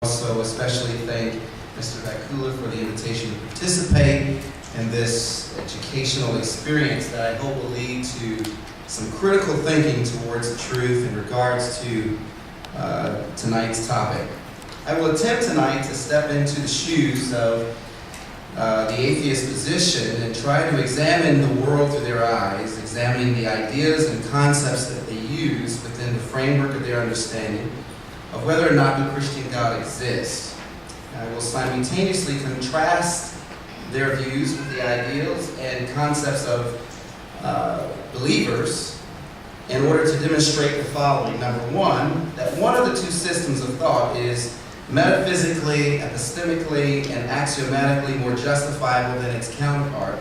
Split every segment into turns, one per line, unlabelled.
Also especially thank Mr. Vacula for the invitation to participate in this educational experience that I hope will lead to some critical thinking towards the truth in regards to tonight's topic. I will attempt tonight to step into the shoes of the atheist position and try to examine the world through their eyes, examining the ideas and concepts that they use within the framework of their understanding of whether or not the Christian God exists. I will simultaneously contrast their views with the ideals and concepts of believers in order to demonstrate the following. Number one, that one of the two systems of thought is metaphysically, epistemically, and axiomatically more justifiable than its counterpart.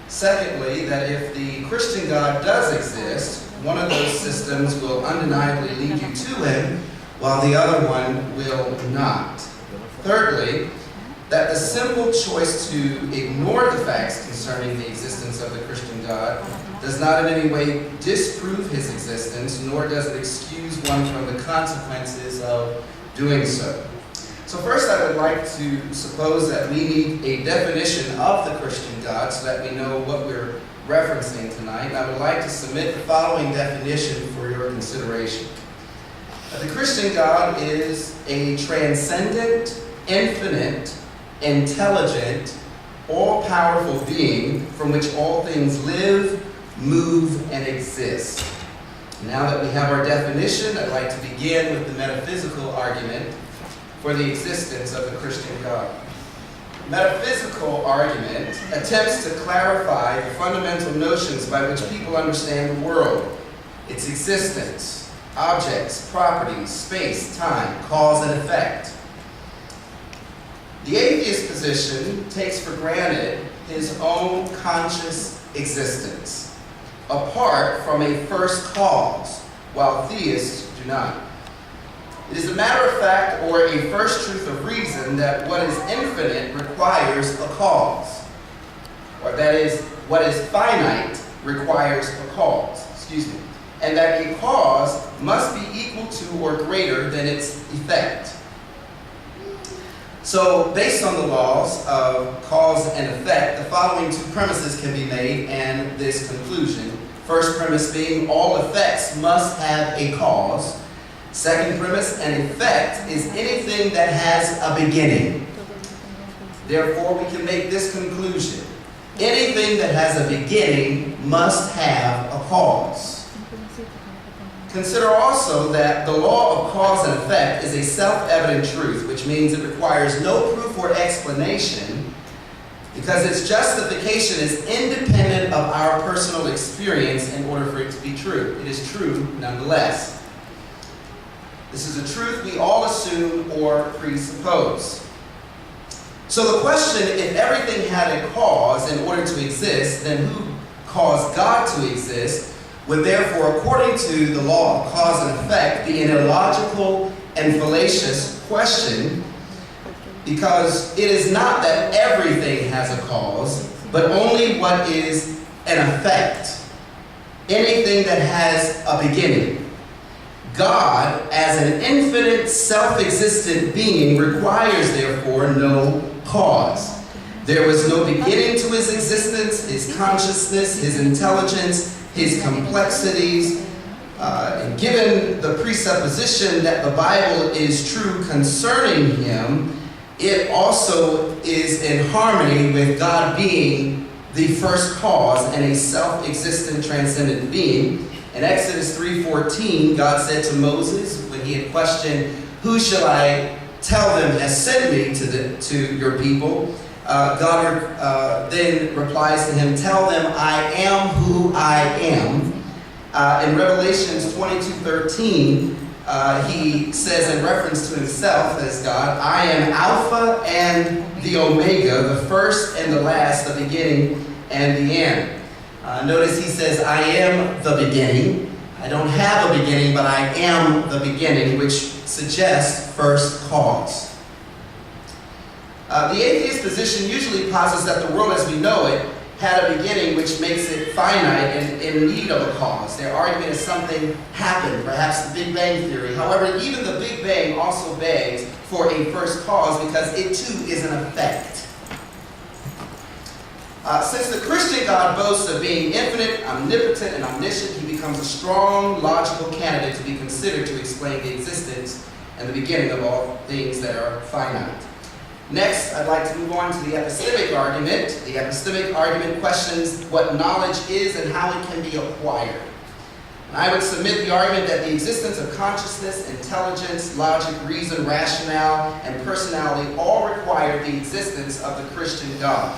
Secondly, that if the Christian God does exist, one of those systems will undeniably lead you to him, while the other one will not. Thirdly, that the simple choice to ignore the facts concerning the existence of the Christian God does not in any way disprove his existence, nor does it excuse one from the consequences of doing so. So first I would like to suppose that we need a definition of the Christian God so that we know what we're referencing tonight. And I would like to submit the following definition for your consideration. The Christian God is a transcendent, infinite, intelligent, all-powerful being from which all things live, move, and exist. Now that we have our definition, I'd like to begin with the metaphysical argument for the existence of the Christian God. Metaphysical argument attempts to clarify the fundamental notions by which people understand the world, its existence, objects, properties, space, time, cause and effect. The atheist position takes for granted his own conscious existence, apart from a first cause, while theists do not. It is a matter of fact, or a first truth of reason, that what is infinite requires a cause. Or that is, what is finite requires a cause. And that a cause must be equal to or greater than its effect. So, based on the laws of cause and effect, the following two premises can be made and this conclusion. First premise being all effects must have a cause. Second premise, an effect is anything that has a beginning. Therefore, we can make this conclusion. Anything that has a beginning must have a cause. Consider also that the law of cause and effect is a self-evident truth, which means it requires no proof or explanation because its justification is independent of our personal experience in order for it to be true. It is true nonetheless. This is a truth we all assume or presuppose. So the question, if everything had a cause in order to exist, then who caused God to exist, would therefore, according to the law of cause and effect, be an illogical and fallacious question, because it is not that everything has a cause, but only what is an effect. Anything that has a beginning. God, as an infinite, self-existent being, requires, therefore, no cause. There was no beginning to his existence, his consciousness, his intelligence, his complexities, and given the presupposition that the Bible is true concerning him, it also is in harmony with God being the first cause and a self-existent transcendent being. In Exodus 3:14, God said to Moses, when he had questioned, "Who shall I tell them has sent me to your people?" God then replies to him, "Tell them I am who I am." In Revelations 22:13, he says in reference to himself as God, "I am Alpha and the Omega, the first and the last, the beginning and the end." Notice he says, "I am the beginning." I don't have a beginning, but I am the beginning, which suggests first cause. The atheist position usually posits that the world as we know it had a beginning which makes it finite and in need of a cause. Their argument is something happened, perhaps the Big Bang Theory. However, even the Big Bang also begs for a first cause because it too is an effect. Since the Christian God boasts of being infinite, omnipotent, and omniscient, he becomes a strong, logical candidate to be considered to explain the existence and the beginning of all things that are finite. Next, I'd like to move on to the epistemic argument. The epistemic argument questions what knowledge is and how it can be acquired. And I would submit the argument that the existence of consciousness, intelligence, logic, reason, rationale, and personality all require the existence of the Christian God.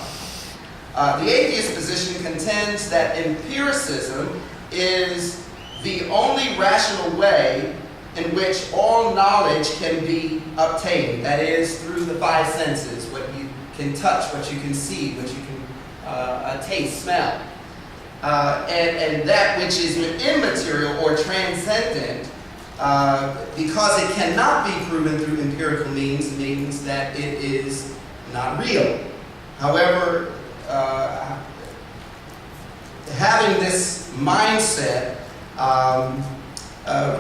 The atheist position contends that empiricism is the only rational way in which all knowledge can be obtained. That is, through the five senses, what you can touch, what you can see, what you can taste, smell. And that which is immaterial or transcendent, because it cannot be proven through empirical means that it is not real. However, having this mindset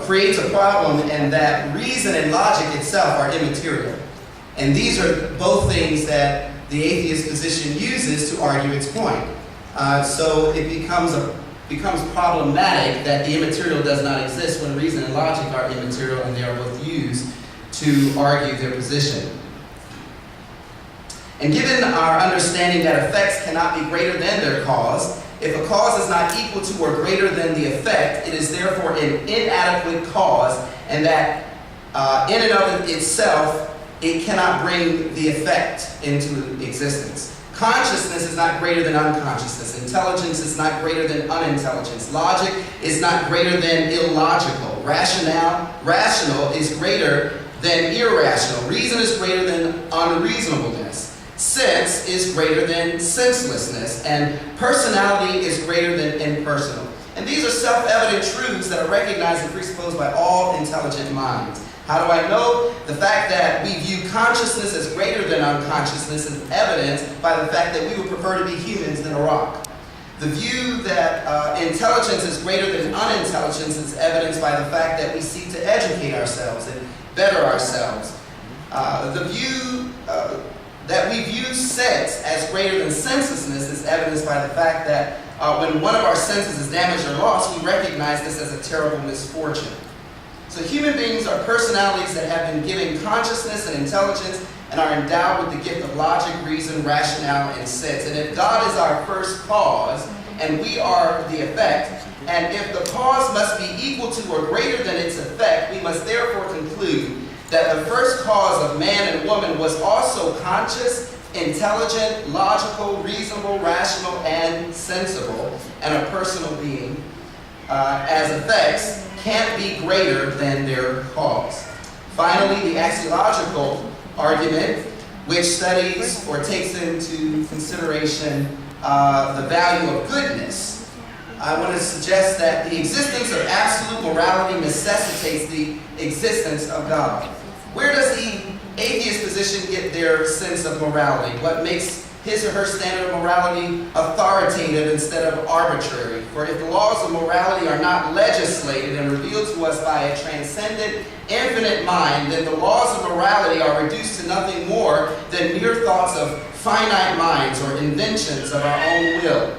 creates a problem in that reason and logic itself are immaterial. And these are both things that the atheist position uses to argue its point. So it becomes problematic that the immaterial does not exist when reason and logic are immaterial and they are both used to argue their position. And given our understanding that effects cannot be greater than their cause, if a cause is not equal to or greater than the effect, it is therefore an inadequate cause, and that in and of itself, it cannot bring the effect into existence. Consciousness is not greater than unconsciousness. Intelligence is not greater than unintelligence. Logic is not greater than illogical. Rational is greater than irrational. Reason is greater than unreasonableness. Sense is greater than senselessness, and personality is greater than impersonal. And these are self-evident truths that are recognized and presupposed by all intelligent minds. How do I know? The fact that we view consciousness as greater than unconsciousness is evidenced by the fact that we would prefer to be humans than a rock. The view that intelligence is greater than unintelligence is evidenced by the fact that we seek to educate ourselves and better ourselves. The view that we view sense as greater than senselessness is evidenced by the fact that when one of our senses is damaged or lost, we recognize this as a terrible misfortune. So human beings are personalities that have been given consciousness and intelligence and are endowed with the gift of logic, reason, rationale, and sense. And if God is our first cause and we are the effect, and if the cause must be equal to or greater than its effect, we must therefore conclude that the first cause of man and woman was also conscious, intelligent, logical, reasonable, rational, and sensible, and a personal being, as effects can't be greater than their cause. Finally, the axiological argument, which studies or takes into consideration the value of goodness. I want to suggest that the existence of absolute morality necessitates the existence of God. Where does the atheist position get their sense of morality? What makes his or her standard of morality authoritative instead of arbitrary? For if the laws of morality are not legislated and revealed to us by a transcendent, infinite mind, then the laws of morality are reduced to nothing more than mere thoughts of finite minds or inventions of our own will.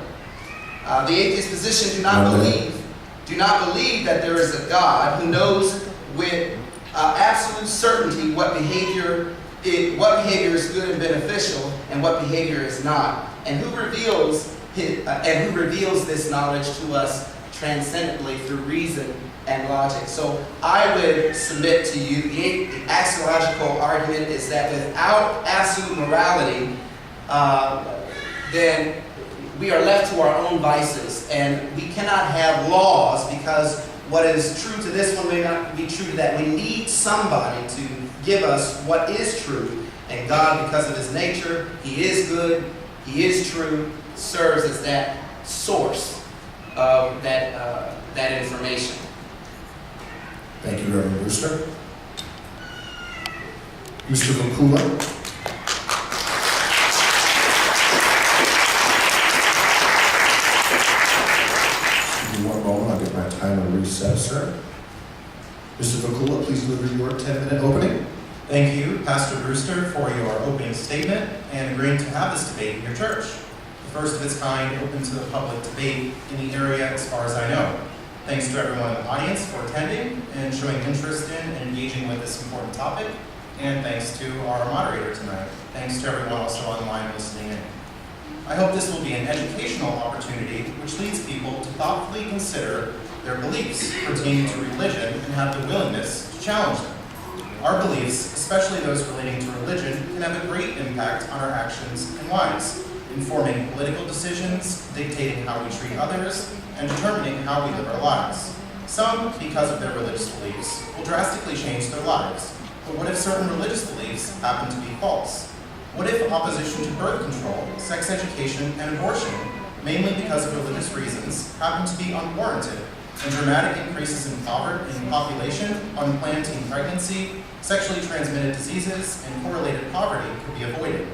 The atheist position do not believe that there is a God who knows with absolute certainty what behavior is good and beneficial and what behavior is not, and who reveals this knowledge to us transcendently through reason and logic. So I would submit to you the axiological argument is that without absolute morality, then we are left to our own vices, and we cannot have laws because what is true to this one may not be true to that. We need somebody to give us what is true, and God, because of his nature, he is good, he is true, serves as that source of that information.
Thank you, Reverend Brewster. Mr. Vacula. me 1 moment, I'll get my timer reset, sir. Mr. Vacula, please deliver your 10-minute opening.
Thank you, Pastor Brewster, for your opening statement and agreeing to have this debate in your church. The first of its kind open to the public debate in the area as far as I know. Thanks to everyone in the audience for attending and showing interest in and engaging with this important topic. And thanks to our moderator tonight. Thanks to everyone also online listening in. I hope this will be an educational opportunity which leads people to thoughtfully consider their beliefs pertaining to religion and have the willingness to challenge them. Our beliefs, especially those relating to religion, can have a great impact on our actions and lives, informing political decisions, dictating how we treat others, and determining how we live our lives. Some, because of their religious beliefs, will drastically change their lives. But what if certain religious beliefs happen to be false? What if opposition to birth control, sex education, and abortion, mainly because of religious reasons, happen to be unwarranted, and dramatic increases in population, unplanned teen pregnancy, sexually transmitted diseases, and correlated poverty could be avoided?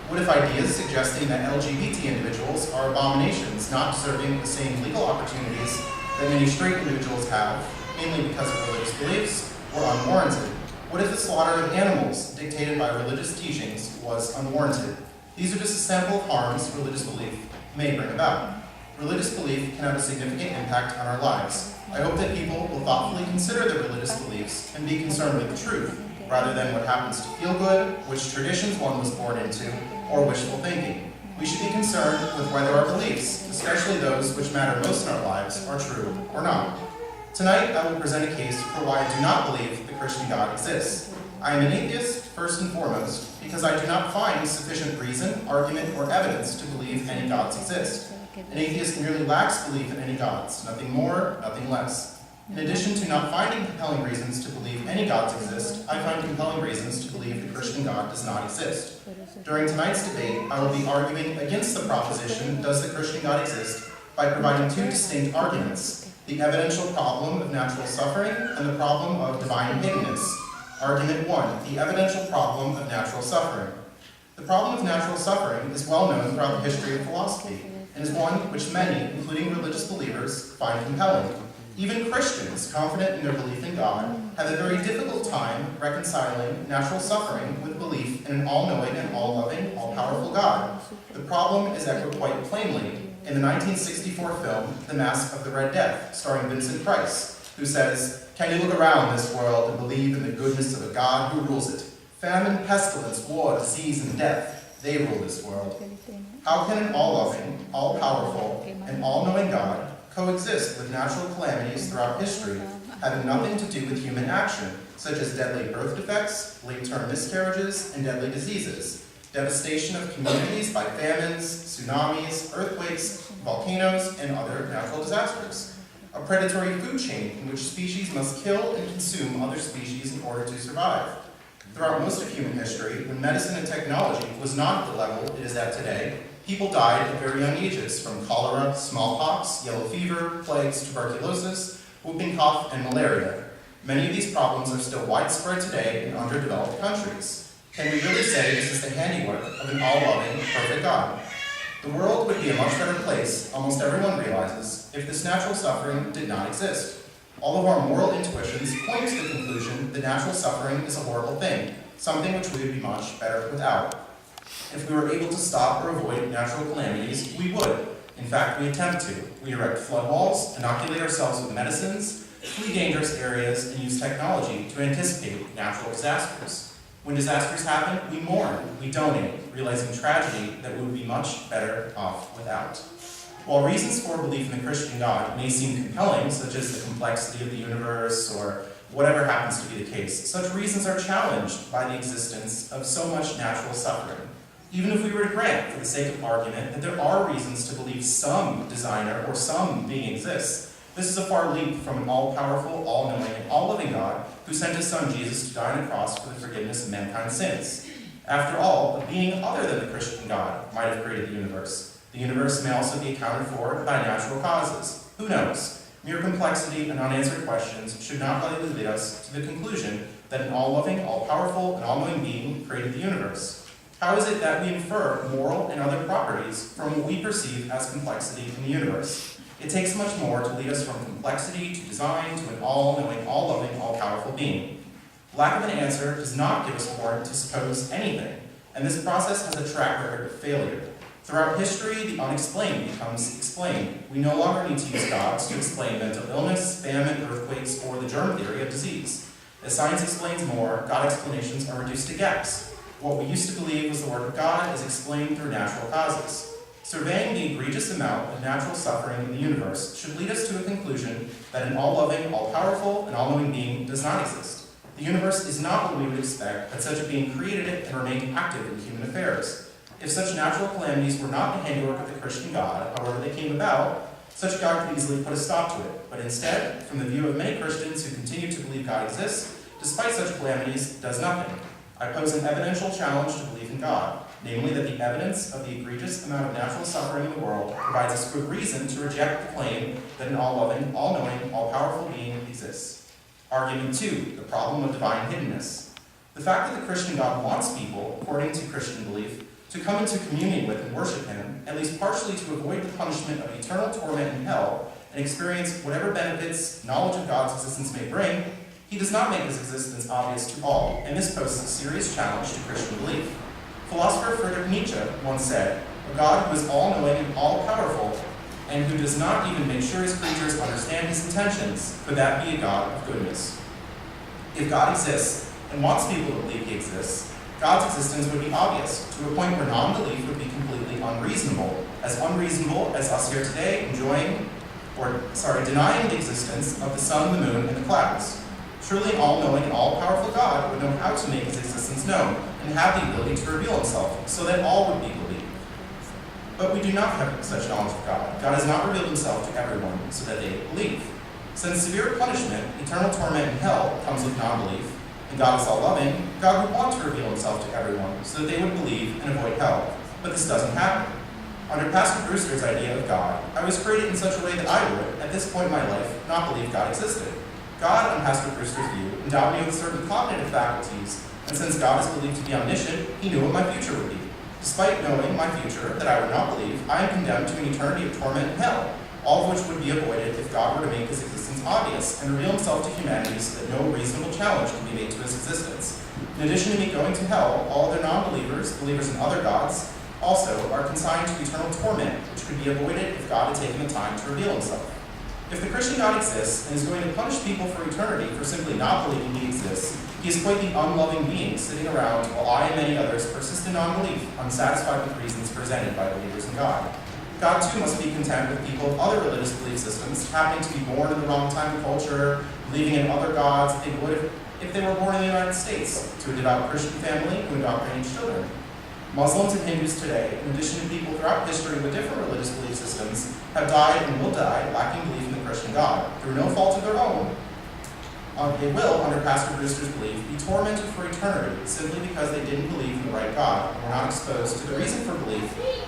What if ideas suggesting that LGBT individuals are abominations not deserving the same legal opportunities that many straight individuals have, mainly because of religious beliefs, were unwarranted? What if the slaughter of animals dictated by religious teachings was unwarranted? These are just a sample of harms religious belief may bring about. Religious belief can have a significant impact on our lives. I hope that people will thoughtfully consider their religious beliefs and be concerned with the truth, rather than what happens to feel good, which traditions one was born into, or wishful thinking. We should be concerned with whether our beliefs, especially those which matter most in our lives, are true or not. Tonight, I will present a case for why I do not believe the Christian God exists. I am an atheist, first and foremost, because I do not find sufficient reason, argument, or evidence to believe any gods exist. An atheist merely lacks belief in any gods, nothing more, nothing less. In addition to not finding compelling reasons to believe any gods exist, I find compelling reasons to believe the Christian God does not exist. During tonight's debate, I will be arguing against the proposition, does the Christian God exist, by providing 2 distinct arguments: the evidential problem of natural suffering and the problem of divine hiddenness. Argument 1, the evidential problem of natural suffering. The problem of natural suffering is well known throughout the history of philosophy, and is one which many, including religious believers, find compelling. Even Christians, confident in their belief in God, have a very difficult time reconciling natural suffering with belief in an all-knowing and all-loving, all-powerful God. The problem is echoed quite plainly in the 1964 film, The Mask of the Red Death, starring Vincent Price, who says, "Can you look around this world and believe in the goodness of a God who rules it? Famine, pestilence, war, disease, and death, they rule this world. How can an all-loving, all-powerful, and all-knowing God coexist with natural calamities throughout history, having nothing to do with human action, such as deadly birth defects, late-term miscarriages, and deadly diseases, devastation of communities by famines, tsunamis, earthquakes, volcanoes, and other natural disasters, a predatory food chain in which species must kill and consume other species in order to survive? Throughout most of human history, when medicine and technology was not at the level it is at today, people died at very young ages from cholera, smallpox, yellow fever, plagues, tuberculosis, whooping cough, and malaria. Many of these problems are still widespread today in underdeveloped countries. Can we really say this is the handiwork of an all-loving, perfect God? The world would be a much better place, almost everyone realizes, if this natural suffering did not exist. All of our moral intuitions point to the conclusion that natural suffering is a horrible thing, something which we would be much better without. If we were able to stop or avoid natural calamities, we would. In fact, we attempt to. We erect flood walls, inoculate ourselves with medicines, flee dangerous areas, and use technology to anticipate natural disasters. When disasters happen, we mourn, we donate, realizing tragedy that we would be much better off without. While reasons for belief in the Christian God may seem compelling, such as the complexity of the universe or whatever happens to be the case, such reasons are challenged by the existence of so much natural suffering. Even if we were to grant, for the sake of argument, that there are reasons to believe some designer or some being exists, this is a far leap from an all-powerful, all-knowing, and all-living God who sent his son Jesus to die on a cross for the forgiveness of mankind's sins. After all, a being other than the Christian God might have created the universe. The universe may also be accounted for by natural causes. Who knows? Mere complexity and unanswered questions should not likely lead us to the conclusion that an all-loving, all-powerful, and all-knowing being created the universe. How is it that we infer moral and other properties from what we perceive as complexity in the universe? It takes much more to lead us from complexity to design to an all-knowing, all-loving, all-powerful being. Lack of an answer does not give us warrant to suppose anything, and this process has a track record of failure. Throughout history, the unexplained becomes explained. We no longer need to use gods to explain mental illness, famine, earthquakes, or the germ theory of disease. As science explains more, God explanations are reduced to gaps. What we used to believe was the work of God is explained through natural causes. Surveying the egregious amount of natural suffering in the universe should lead us to a conclusion that an all-loving, all-powerful, and all-knowing being does not exist. The universe is not what we would expect, that such a being created it and remained active in human affairs. If such natural calamities were not the handiwork of the Christian God, however they came about, such a God could easily put a stop to it. But instead, from the view of many Christians who continue to believe God exists, despite such calamities, does nothing. I pose an evidential challenge to belief in God, namely that the evidence of the egregious amount of natural suffering in the world provides us good reason to reject the claim that an all-loving, all-knowing, all-powerful being exists. Argument 2, the problem of divine hiddenness. The fact that the Christian God wants people, according to Christian belief, to come into communion with and worship him, at least partially to avoid the punishment of eternal torment in hell, and experience whatever benefits knowledge of God's existence may bring, he does not make his existence obvious to all, and this poses a serious challenge to Christian belief. Philosopher Friedrich Nietzsche once said, "A God who is all-knowing and all-powerful, and who does not even make sure his creatures understand his intentions, could that be a God of goodness?" If God exists, and wants people to believe he exists, God's existence would be obvious, to a point where non-belief would be completely unreasonable as us here today denying the existence of the sun, the moon, and the clouds. Truly all-knowing and all-powerful God would know how to make his existence known and have the ability to reveal himself so that all would be believed. But we do not have such knowledge of God. God has not revealed himself to everyone so that they believe. Since severe punishment, eternal torment in hell, comes with non-belief, and God is all-loving, God would want to reveal himself to everyone so that they would believe and avoid hell. But this doesn't happen. Under Pastor Brewster's idea of God, I was created in such a way that I would, at this point in my life, not believe God existed. God, on Pastor Brewster's view, endowed me with certain cognitive faculties, and since God is believed to be omniscient, he knew what my future would be. Despite knowing my future that I would not believe, I am condemned to an eternity of torment in hell, all of which would be avoided if God were to make his existence obvious and reveal himself to humanity so that no reasonable challenge can be made to his existence. In addition to me going to hell, all other non-believers, believers in other gods, also are consigned to eternal torment, which could be avoided if God had taken the time to reveal himself. If the Christian God exists and is going to punish people for eternity for simply not believing he exists, he is quite the unloving being sitting around while I and many others persist in non-belief, unsatisfied with reasons presented by believers in God. God too must be content with people of other religious belief systems happening to be born in the wrong time and culture, believing in other gods they would if they were born in the United States, to a devout Christian family who indoctrinates children. Muslims and Hindus today, in addition to people throughout history with different religious belief systems, have died and will die lacking belief in the Christian God, through no fault of their own. They will, under Pastor Brewster's belief, be tormented for eternity simply because they didn't believe in the right God and were not exposed to the reason for belief,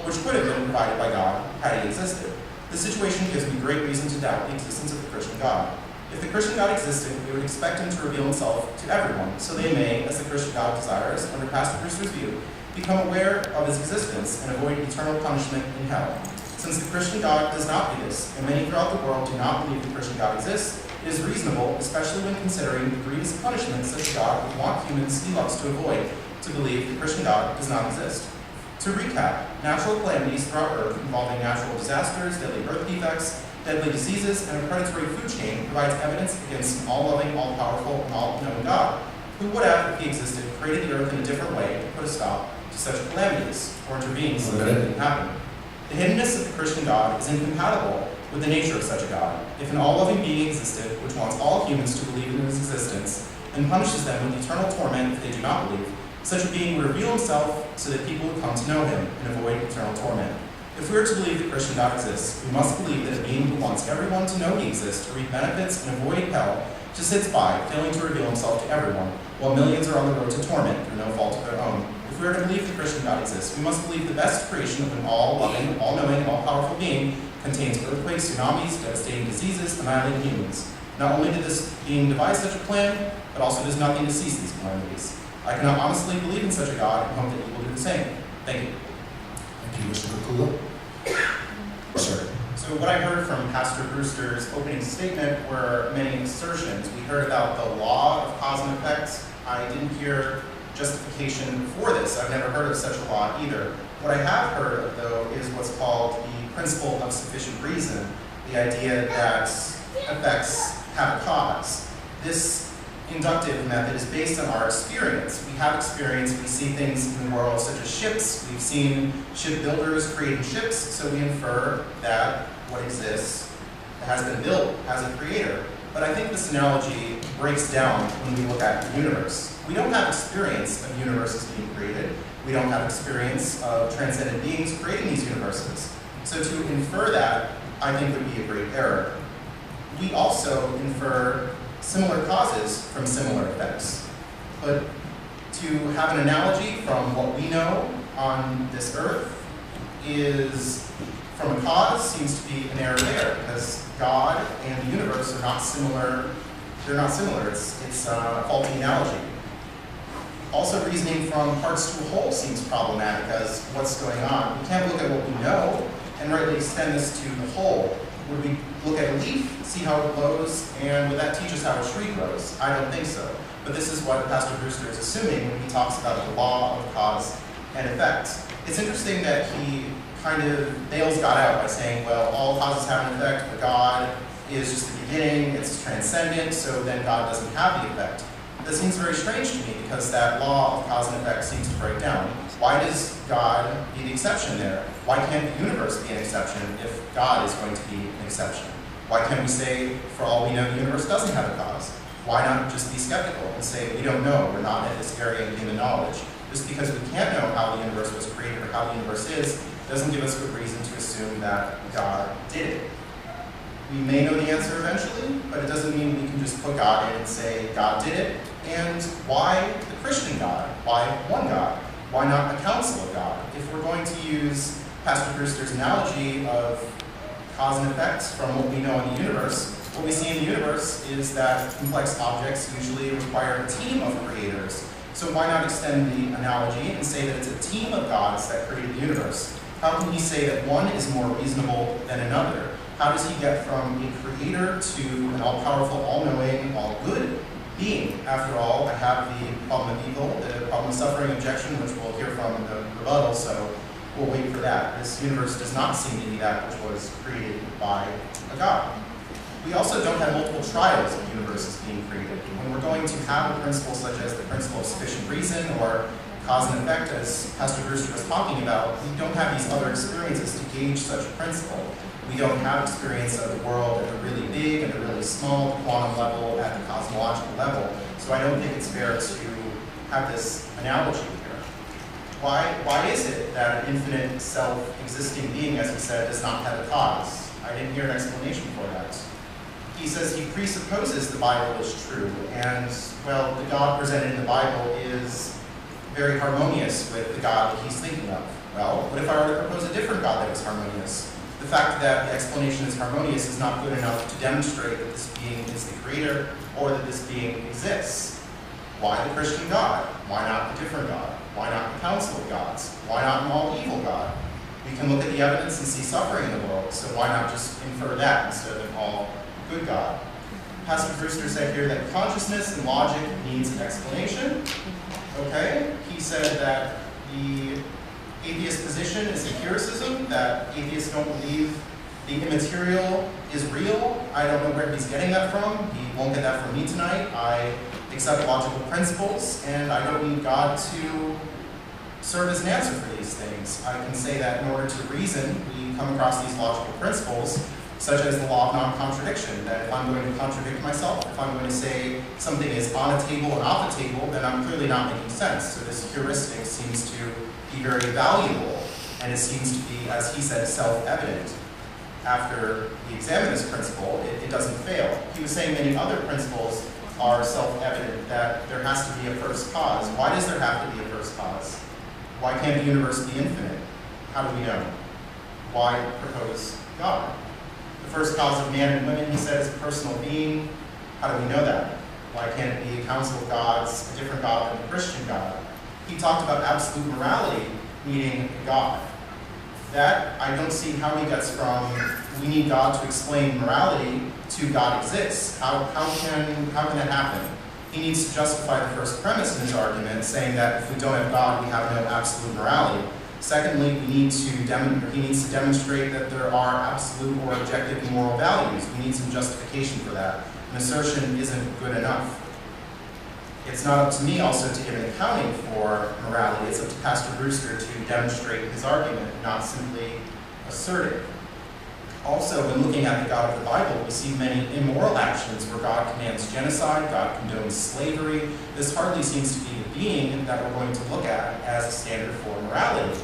which could have been provided by God had he existed. This situation gives me great reason to doubt the existence of the Christian God. If the Christian God existed, we would expect him to reveal himself to everyone, so they may, as the Christian God desires, under Pastor Brewster's view, become aware of his existence and avoid eternal punishment in hell. Since the Christian God does not do this, and many throughout the world do not believe the Christian God exists, it is reasonable, especially when considering the grievous punishments that God would want humans he loves to avoid, to believe the Christian God does not exist. To recap, natural calamities throughout Earth involving natural disasters, deadly earth defects, deadly diseases, and a predatory food chain provides evidence against an all-loving, all-powerful, and all-knowing God, who would have, if he existed, created the earth in a different way to put a stop to such calamities, or intervene so that it didn't happen. The hiddenness of the Christian God is incompatible with the nature of such a God. If an all-loving being existed, which wants all humans to believe in his existence, and punishes them with eternal torment if they do not believe, such a being would reveal himself so that people would come to know him and avoid eternal torment. If we are to believe the Christian God exists, we must believe that a being who wants everyone to know he exists, to reap benefits, and avoid hell, just sits by, failing to reveal himself to everyone, while millions are on the road to torment through no fault of their own. If we are to believe the Christian God exists, we must believe the best creation of an all-loving, all-knowing, all-powerful being contains earthquakes, tsunamis, devastating diseases, annihilating humans. Not only did this being devise such a plan, but also does nothing to cease these calamities. I cannot honestly believe in such a God and hope that he will do the same. Thank you.
Thank you, Mr. Vacula. Sir.
So So what I heard from Pastor Brewster's opening statement were many assertions. We heard about the law of cause and effect. I didn't hear justification for this. I've never heard of such a law either. What I have heard of, though, is what's called the principle of sufficient reason, the idea that effects have a cause. This inductive method is based on our experience. We have experience, we see things in the world such as ships. We've seen shipbuilders creating ships, so we infer that what exists has been built has a creator. But I think this analogy breaks down when we look at the universe. We don't have experience of universes being created. We don't have experience of transcendent beings creating these universes. So to infer that, I think, would be a great error. We also infer similar causes from similar effects. But to have an analogy from what we know on this earth is from a cause seems to be an error there, because God and the universe are not similar. They're not similar. It's a faulty analogy. Also, reasoning from parts to a whole seems problematic as what's going on. We can't look at what we know and rightly extend this to the whole. Would we look at a leaf, see how it glows, and would that teach us how a tree grows? I don't think so. But this is what Pastor Brewster is assuming when he talks about the law of cause and effect. It's interesting that he kind of bails God out by saying, well, all causes have an effect, but God is just the beginning, it's transcendent, so then God doesn't have the effect. That seems very strange to me because that law of cause and effect seems to break down. Why does God be the exception there? Why can't the universe be an exception if God is going to be an exception? Why can't we say, for all we know, the universe doesn't have a cause? Why not just be skeptical and say, we don't know, we're not at this area of human knowledge? Just because we can't know how the universe was created or how the universe is, doesn't give us good reason to assume that God did it. We may know the answer eventually, but it doesn't mean we can just put God in and say, God did it. And why the Christian God? Why one God? Why not the council of God? If we're going to use Pastor Brewster's analogy of cause and effect from what we know in the universe, what we see in the universe is that complex objects usually require a team of creators. So why not extend the analogy and say that it's a team of gods that created the universe? How can he say that one is more reasonable than another? How does he get from a creator to an all-powerful, all-knowing, all-good being? After all, I have the problem of evil, the problem of suffering objection, which we'll hear from in the rebuttal, so we'll wait for that. This universe does not seem to be that which was created by a God. We also don't have multiple trials of universes being created. When we're going to have a principle such as the principle of sufficient reason or cause and effect, as Pastor Brewster was talking about, we don't have these other experiences to gauge such a principle. We don't have experience of the world at the really big and the really small, the quantum level, at the cosmological level. So I don't think it's fair to have this analogy here. Why is it that an infinite self-existing being, as he said, does not have a cause? I didn't hear an explanation for that. He says he presupposes the Bible is true, and, well, the God presented in the Bible is very harmonious with the God that he's thinking of. Well, what if I were to propose a different God that was harmonious? The fact that the explanation is harmonious is not good enough to demonstrate that this being is the creator or that this being exists. Why the Christian God? Why not a different God? Why not the council of gods? Why not an all-evil God? We can look at the evidence and see suffering in the world, so why not just infer that instead of an all-good God? Pastor Brewster said here that consciousness and logic needs an explanation. Okay, he said that the atheist position is empiricism, that atheists don't believe the immaterial is real. I don't know where he's getting that from. He won't get that from me tonight. I accept logical principles, and I don't need God to serve as an answer for these things. I can say that in order to reason, we come across these logical principles, such as the law of non-contradiction, that if I'm going to contradict myself, if I'm going to say something is on a table and off a table, then I'm clearly not making sense. So this heuristic seems to be very valuable, and it seems to be, as he said, self-evident. After we examine this principle, it doesn't fail. He was saying many other principles are self-evident, that there has to be a first cause. Why does there have to be a first cause? Why can't the universe be infinite? How do we know? Why propose God? The first cause of man and women, he said, is a personal being. How do we know that? Why can't it be a council of gods, a different God than the Christian God? He talked about absolute morality needing a God. that I don't see how he gets from we need God to explain morality to God exists. How can that happen? He needs to justify the first premise in his argument, saying that if we don't have God, we have no absolute morality. Secondly, he needs to demonstrate that there are absolute or objective moral values. We need some justification for that. An assertion isn't good enough. It's not up to me also to give an accounting for morality. It's up to Pastor Brewster to demonstrate his argument, not simply assert it. Also, when looking at the God of the Bible, we see many immoral actions where God commands genocide, God condones slavery. This hardly seems to be the being that we're going to look at as a standard for morality.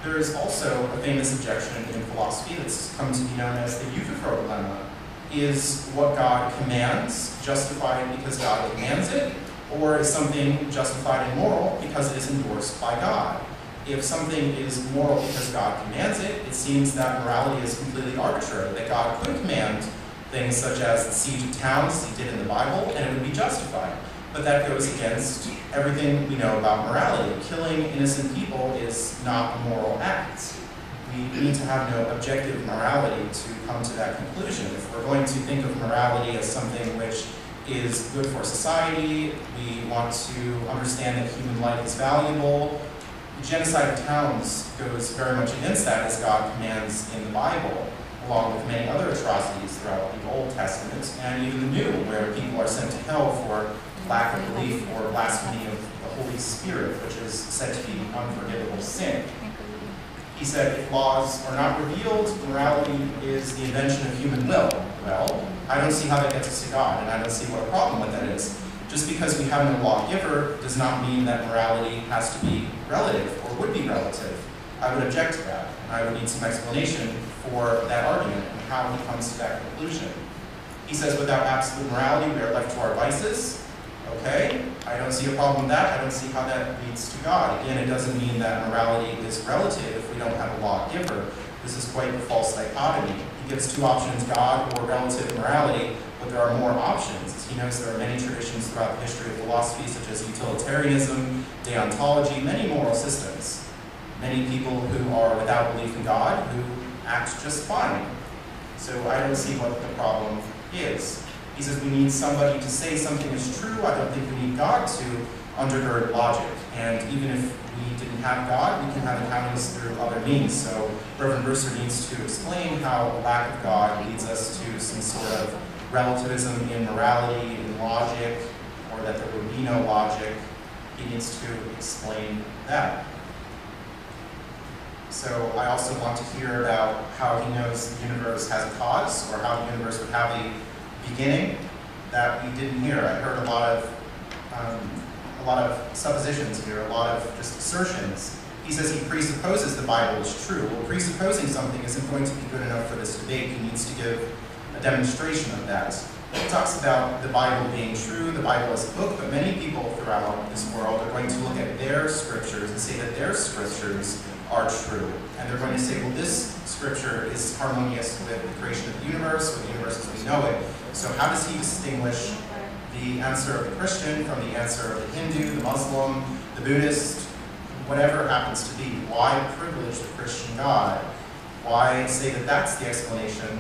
There is also a famous objection in philosophy that's come to be known as the Euthyphro dilemma. Is what God commands justified because God commands it, or is something justified and moral because it is endorsed by God? If something is moral because God commands it, it seems that morality is completely arbitrary, that God could command things such as the siege of towns, as he did in the Bible, and it would be justified. But that goes against everything we know about morality. Killing innocent people is not a moral act. We need to have no objective morality to come to that conclusion. If we're going to think of morality as something which is good for society, we want to understand that human life is valuable. The genocide of towns goes very much against that, as God commands in the Bible, along with many other atrocities throughout the Old Testament and even the New, where people are sent to hell for lack of belief or blasphemy of the Holy Spirit, which is said to be unforgivable sin. He said, if laws are not revealed, morality is the invention of human will. Well, I don't see how that gets us to God, and I don't see what a problem with that is. Just because we have no lawgiver does not mean that morality has to be relative or would be relative. I would object to that. I would need some explanation for that argument and how he comes to that conclusion. He says, without absolute morality, we are left to our vices. Okay, I don't see a problem with that. I don't see how that leads to God. Again, it doesn't mean that morality is relative if we don't have a lawgiver. This is quite a false dichotomy. He gives two options, God or relative morality, but there are more options. As he knows, there are many traditions throughout the history of philosophy, such as utilitarianism, deontology, many moral systems. Many people who are without belief in God who act just fine. So I don't see what the problem is. He says we need somebody to say something is true. I don't think we need God to undergird logic. And even if we didn't have God, we can have accountings through other means. So Reverend Brewster needs to explain how a lack of God leads us to some sort of relativism in morality, in logic, or that there would be no logic. He needs to explain that. So I also want to hear about how he knows the universe has a cause, or how the universe would have a beginning that we didn't hear. I heard a lot of suppositions here, a lot of just assertions. He says he presupposes the Bible is true. Well, presupposing something isn't going to be good enough for this debate. He needs to give a demonstration of that. He talks about the Bible being true, the Bible as a book, but many people throughout this world are going to look at their scriptures and say that their scriptures are true. And they're going to say, well, this scripture is harmonious with the creation of the universe, or the universe as we know it. So how does he distinguish the answer of the Christian from the answer of the Hindu, the Muslim, the Buddhist, whatever it happens to be? Why privilege the Christian God? Why say that that's the explanation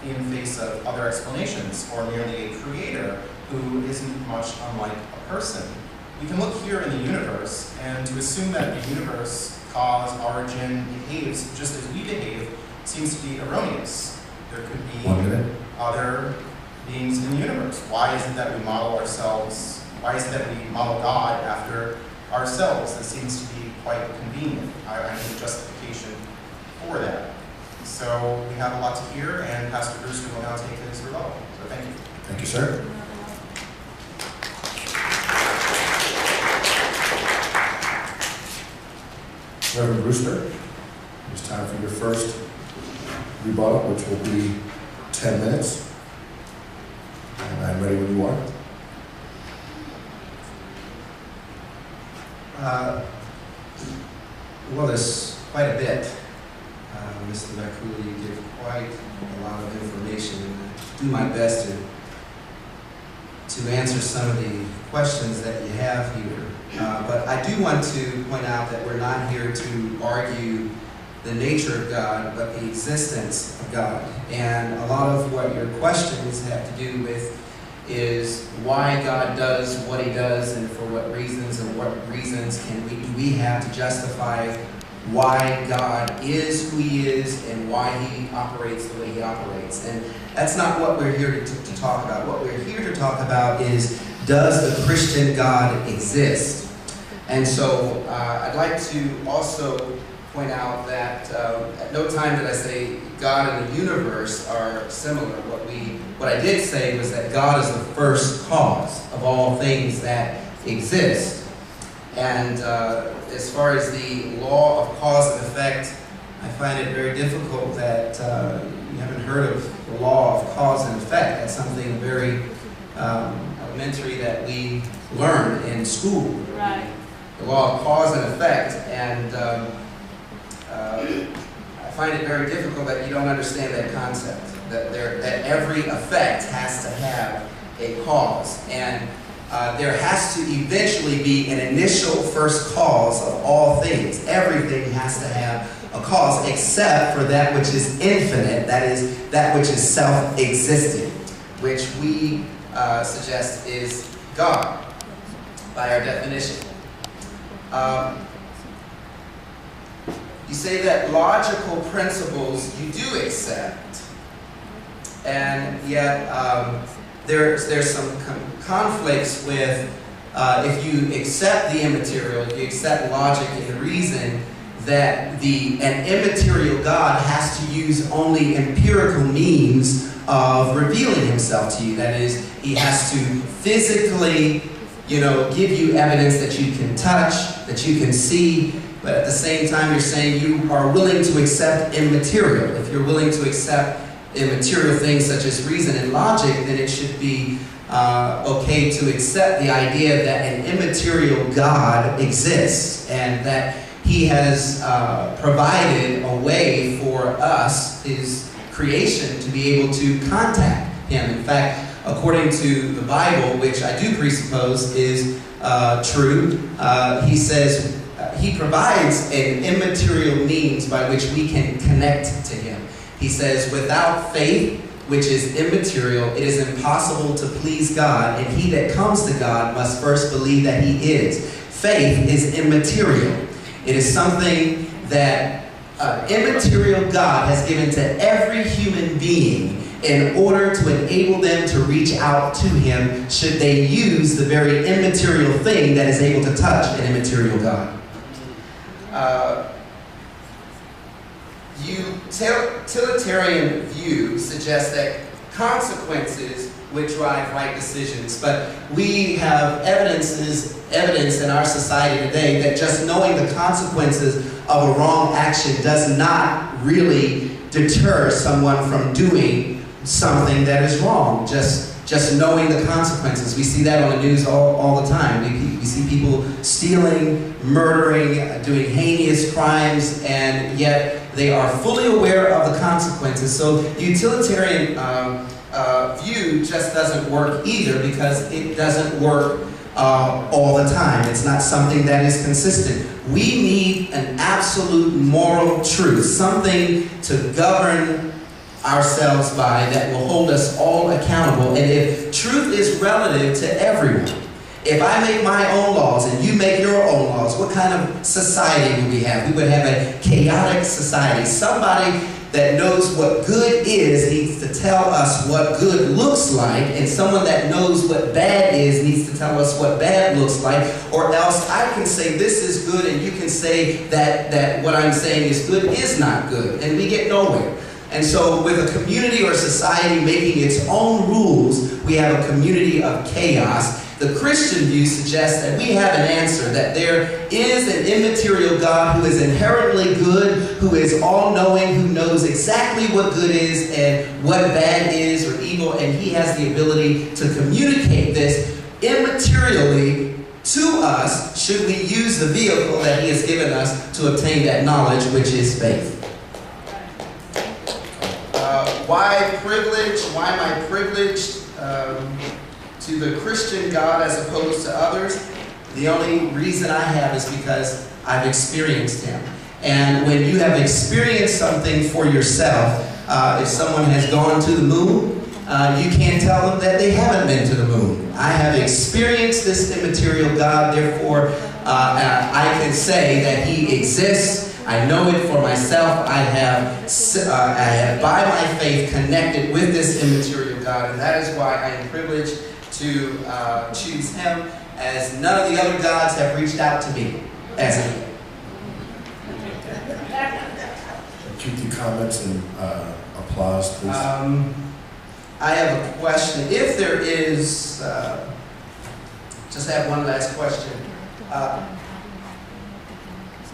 in face of other explanations, or merely a creator who isn't much unlike a person? We can look here in the universe, and to assume that the universe, cause, origin, behaves just as we behave seems to be erroneous. There could be other beings in the universe. Why is it that we model ourselves, why is it that we model God after ourselves? That seems to be quite convenient. I need a justification for that. So we have a lot to hear, and Pastor Brewster will now take his rebuttal. So thank you.
Thank you, sir. Reverend Brewster, it's time for your first rebuttal, which will be 10 minutes. And I'm ready when you are.
Well, there's quite a bit. Mr. Vacula, you give quite a lot of information. I'll do my best to answer some of the questions that you have here. But I do want to point out that we're not here to argue the nature of God, but the existence of God. And a lot of what your questions have to do with is why God does what he does and for what reasons, and what reasons do we have to justify why God is who he is and why he operates the way he operates. And that's not what we're here to talk about. What we're here to talk about is, does the Christian God exist? And so I'd like to also point out that at no time did I say God and the universe are similar. What I did say was that God is the first cause of all things that exist. And as far as the law of cause and effect, I find it very difficult that you haven't heard of the law of cause and effect. That's something very elementary that we learn in school.
Right.
The law of cause and effect. And I find it very difficult that you don't understand that concept, that every effect has to have a cause. And there has to eventually be an initial first cause of all things. Everything has to have a cause, except for that which is infinite, that is, that which is self-existent, which we suggest is God, by our definition. You say that logical principles you do accept, and yet there's some conflicts with if you accept the immaterial, if you accept logic and reason, that an immaterial God has to use only empirical means of revealing himself to you. That is, he has to physically, give you evidence that you can touch, that you can see, but at the same time you're saying you are willing to accept immaterial. If you're willing to accept immaterial things such as reason and logic, then it should be okay to accept the idea that an immaterial God exists and that he has provided a way for us, his creation, to be able to contact him. In fact, according to the Bible, which I do presuppose is true, he says he provides an immaterial means by which we can connect to him. He says, without faith, which is immaterial, it is impossible to please God, and he that comes to God must first believe that he is. Faith is immaterial. It is something that immaterial God has given to every human being in order to enable them to reach out to him should they use the very immaterial thing that is able to touch an immaterial God. Utilitarian view suggests that consequences would drive right decisions, but we have evidence in our society today that just knowing the consequences of a wrong action does not really deter someone from doing something that is wrong. Just knowing the consequences. We see that on the news all the time. We see people stealing, murdering, doing heinous crimes, and yet they are fully aware of the consequences. So the utilitarian view just doesn't work either, because it doesn't work all the time. It's not something that is consistent. We need an absolute moral truth, something to govern ourselves by that will hold us all accountable. And if truth is relative to everyone, if I make my own laws and you make your own laws, what kind of society would we have? We would have a chaotic society. Somebody that knows what good is needs to tell us what good looks like, and someone that knows what bad is needs to tell us what bad looks like, or else I can say this is good and you can say that what I'm saying is good is not good, and we get nowhere. And so with a community or society making its own rules, we have a community of chaos. The Christian view suggests that we have an answer, that there is an immaterial God who is inherently good, who is all-knowing, who knows exactly what good is and what bad is or evil, and he has the ability to communicate this immaterially to us should we use the vehicle that he has given us to obtain that knowledge, which is faith. Why privilege? Why am I privileged to the Christian God as opposed to others? The only reason I have is because I've experienced him. And when you have experienced something for yourself, if someone has gone to the moon, you can't tell them that they haven't been to the moon. I have experienced this immaterial God, therefore I can say that He exists. I know it for myself. I have by my faith connected with this immaterial God, and that is why I am privileged to choose Him, as none of the other gods have reached out to me as He.
Keep the comments and applause, please.
I have a question. If there is, just have one last question.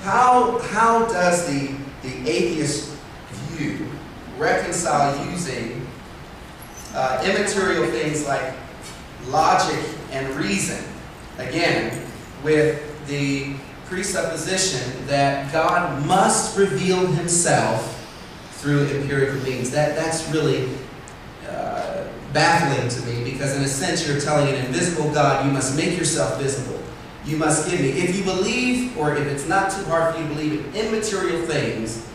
How does the atheist view reconcile using immaterial things like logic and reason, again, with the presupposition that God must reveal Himself through empirical means? That's really baffling to me, because in a sense you're telling an invisible God, you must make yourself visible. You must give me. If you believe, or if it's not too hard for you to believe in immaterial things,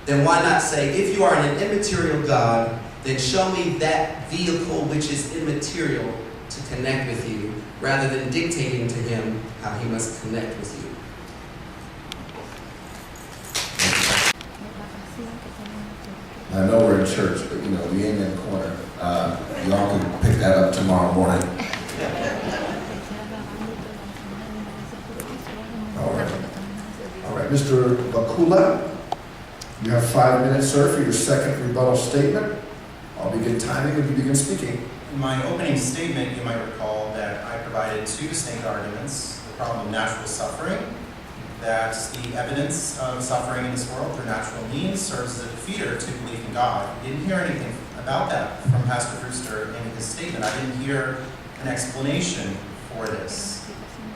then why not say, if you are an immaterial God, then show me that vehicle which is immaterial to connect with you, rather than dictating to Him how He must connect with you.
I know we're in church, but we ain't in the corner. Y'all can pick that up tomorrow morning. All right, Mr. Vacula, you have 5 minutes, sir, for your second rebuttal statement. I'll begin timing when you begin speaking.
In my opening statement, you might recall that I provided 2 distinct arguments: the problem of natural suffering, that the evidence of suffering in this world through natural means serves as a defeater to belief in God. I didn't hear anything about that from Pastor Brewster in his statement. I didn't hear an explanation for this.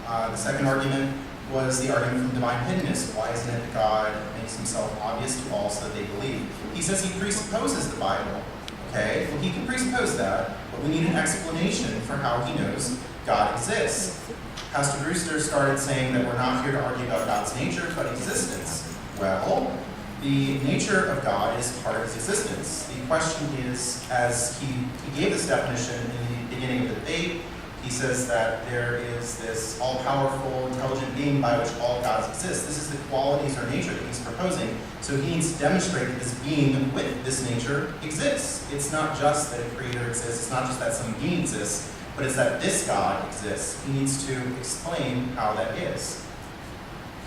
The second argument was the argument from divine hiddenness. Why isn't it that God makes Himself obvious to all so that they believe? He says He presupposes the Bible. Okay, well, He can presuppose that, but we need an explanation for how He knows God exists. Pastor Brewster started saying that we're not here to argue about God's nature, but existence. Well, the nature of God is part of His existence. The question is, as he gave this definition in the beginning of the debate, he says that there is this all-powerful, intelligent being by which all gods exist. This is the qualities or nature that he's proposing. So he needs to demonstrate that this being with this nature exists. It's not just that a creator exists. It's not just that some being exists, but it's that this God exists. He needs to explain how that is.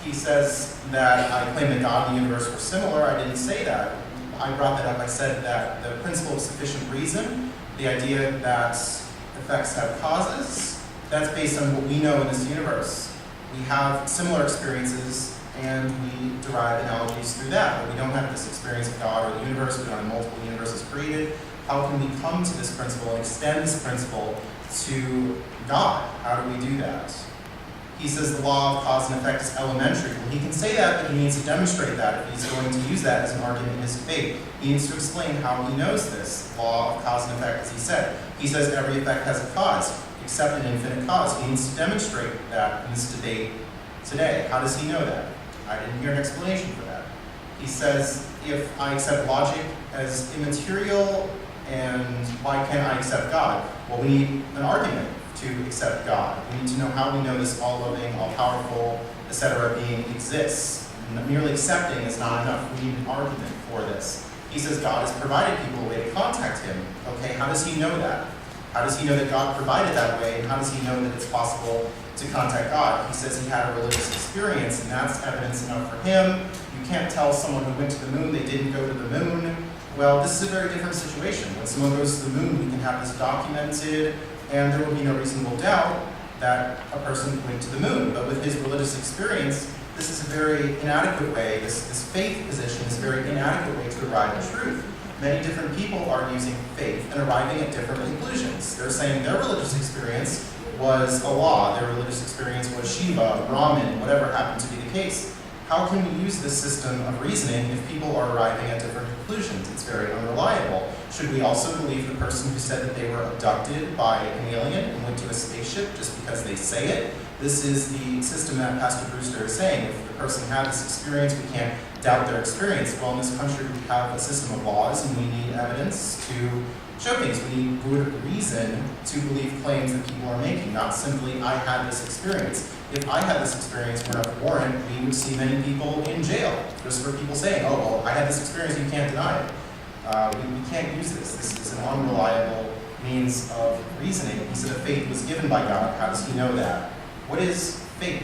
He says that I claim that God and the universe were similar. I didn't say that. I brought that up. I said that the principle of sufficient reason, the idea that effects have causes, that's based on what we know in this universe. We have similar experiences and we derive analogies through that, but we don't have this experience of God or the universe. We don't have multiple universes created. How can we come to this principle and extend this principle to God? How do we do that? He says the law of cause and effect is elementary. Well, he can say that, but he needs to demonstrate that if he's going to use that as an argument in his debate. He needs to explain how he knows this law of cause and effect, as he said. He says every effect has a cause, except an infinite cause. He needs to demonstrate that in this debate today. How does he know that? I didn't hear an explanation for that. He says, if I accept logic as immaterial, and why can't I accept God? Well, we need an argument to accept God. We need to know how we know this all-loving, all-powerful, etc. being exists. Merely accepting is not enough. We need an argument for this. He says God has provided people a way to contact Him. Okay, how does He know that? How does He know that God provided that way, and how does He know that it's possible to contact God? He says He had a religious experience, and that's evidence enough for Him. You can't tell someone who went to the moon they didn't go to the moon. Well, this is a very different situation. When someone goes to the moon, we can have this documented, and there will be no reasonable doubt that a person went to the moon. But with his religious experience, this is a very inadequate way, this faith position is a very inadequate way to arrive at truth. Many different people are using faith and arriving at different conclusions. They're saying their religious experience was Allah, their religious experience was Shiva, Brahman, whatever happened to be the case. How can we use this system of reasoning if people are arriving at different conclusions? It's very unreliable. Should we also believe the person who said that they were abducted by an alien and went to a spaceship just because they say it? This is the system that Pastor Brewster is saying. If the person had this experience, we can't doubt their experience. Well, in this country, we have a system of laws, and we need evidence to show things. We need good reason to believe claims that people are making, not simply, I had this experience. If I had this experience for enough warrant, we would see many people in jail just for people saying, oh, well, I had this experience, you can't deny it. We can't use this. This is an unreliable means of reasoning. He said that faith was given by God. How does he know that? What is faith?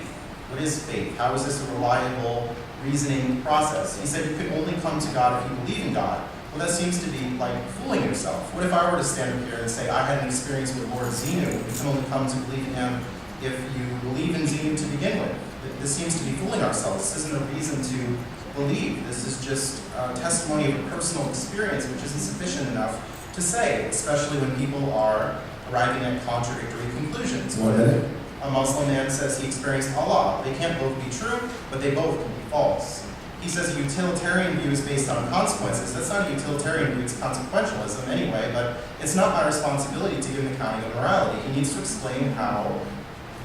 What is faith? How is this a reliable reasoning process? He said you can only come to God if you believe in God. Well, that seems to be like fooling yourself. What if I were to stand up here and say, I had an experience with Lord Zenu? You can only come to believe in him if you believe in Zenu to begin with. This seems to be fooling ourselves. This isn't a reason to believe. This is just a testimony of a personal experience, which isn't sufficient enough to say, especially when people are arriving at contradictory conclusions.
1 minute.
A Muslim man says he experienced Allah. They can't both be true, but they both can be false. He says a utilitarian view is based on consequences. That's not a utilitarian view, it's consequentialism anyway, but it's not my responsibility to give an accounting of morality. He needs to explain how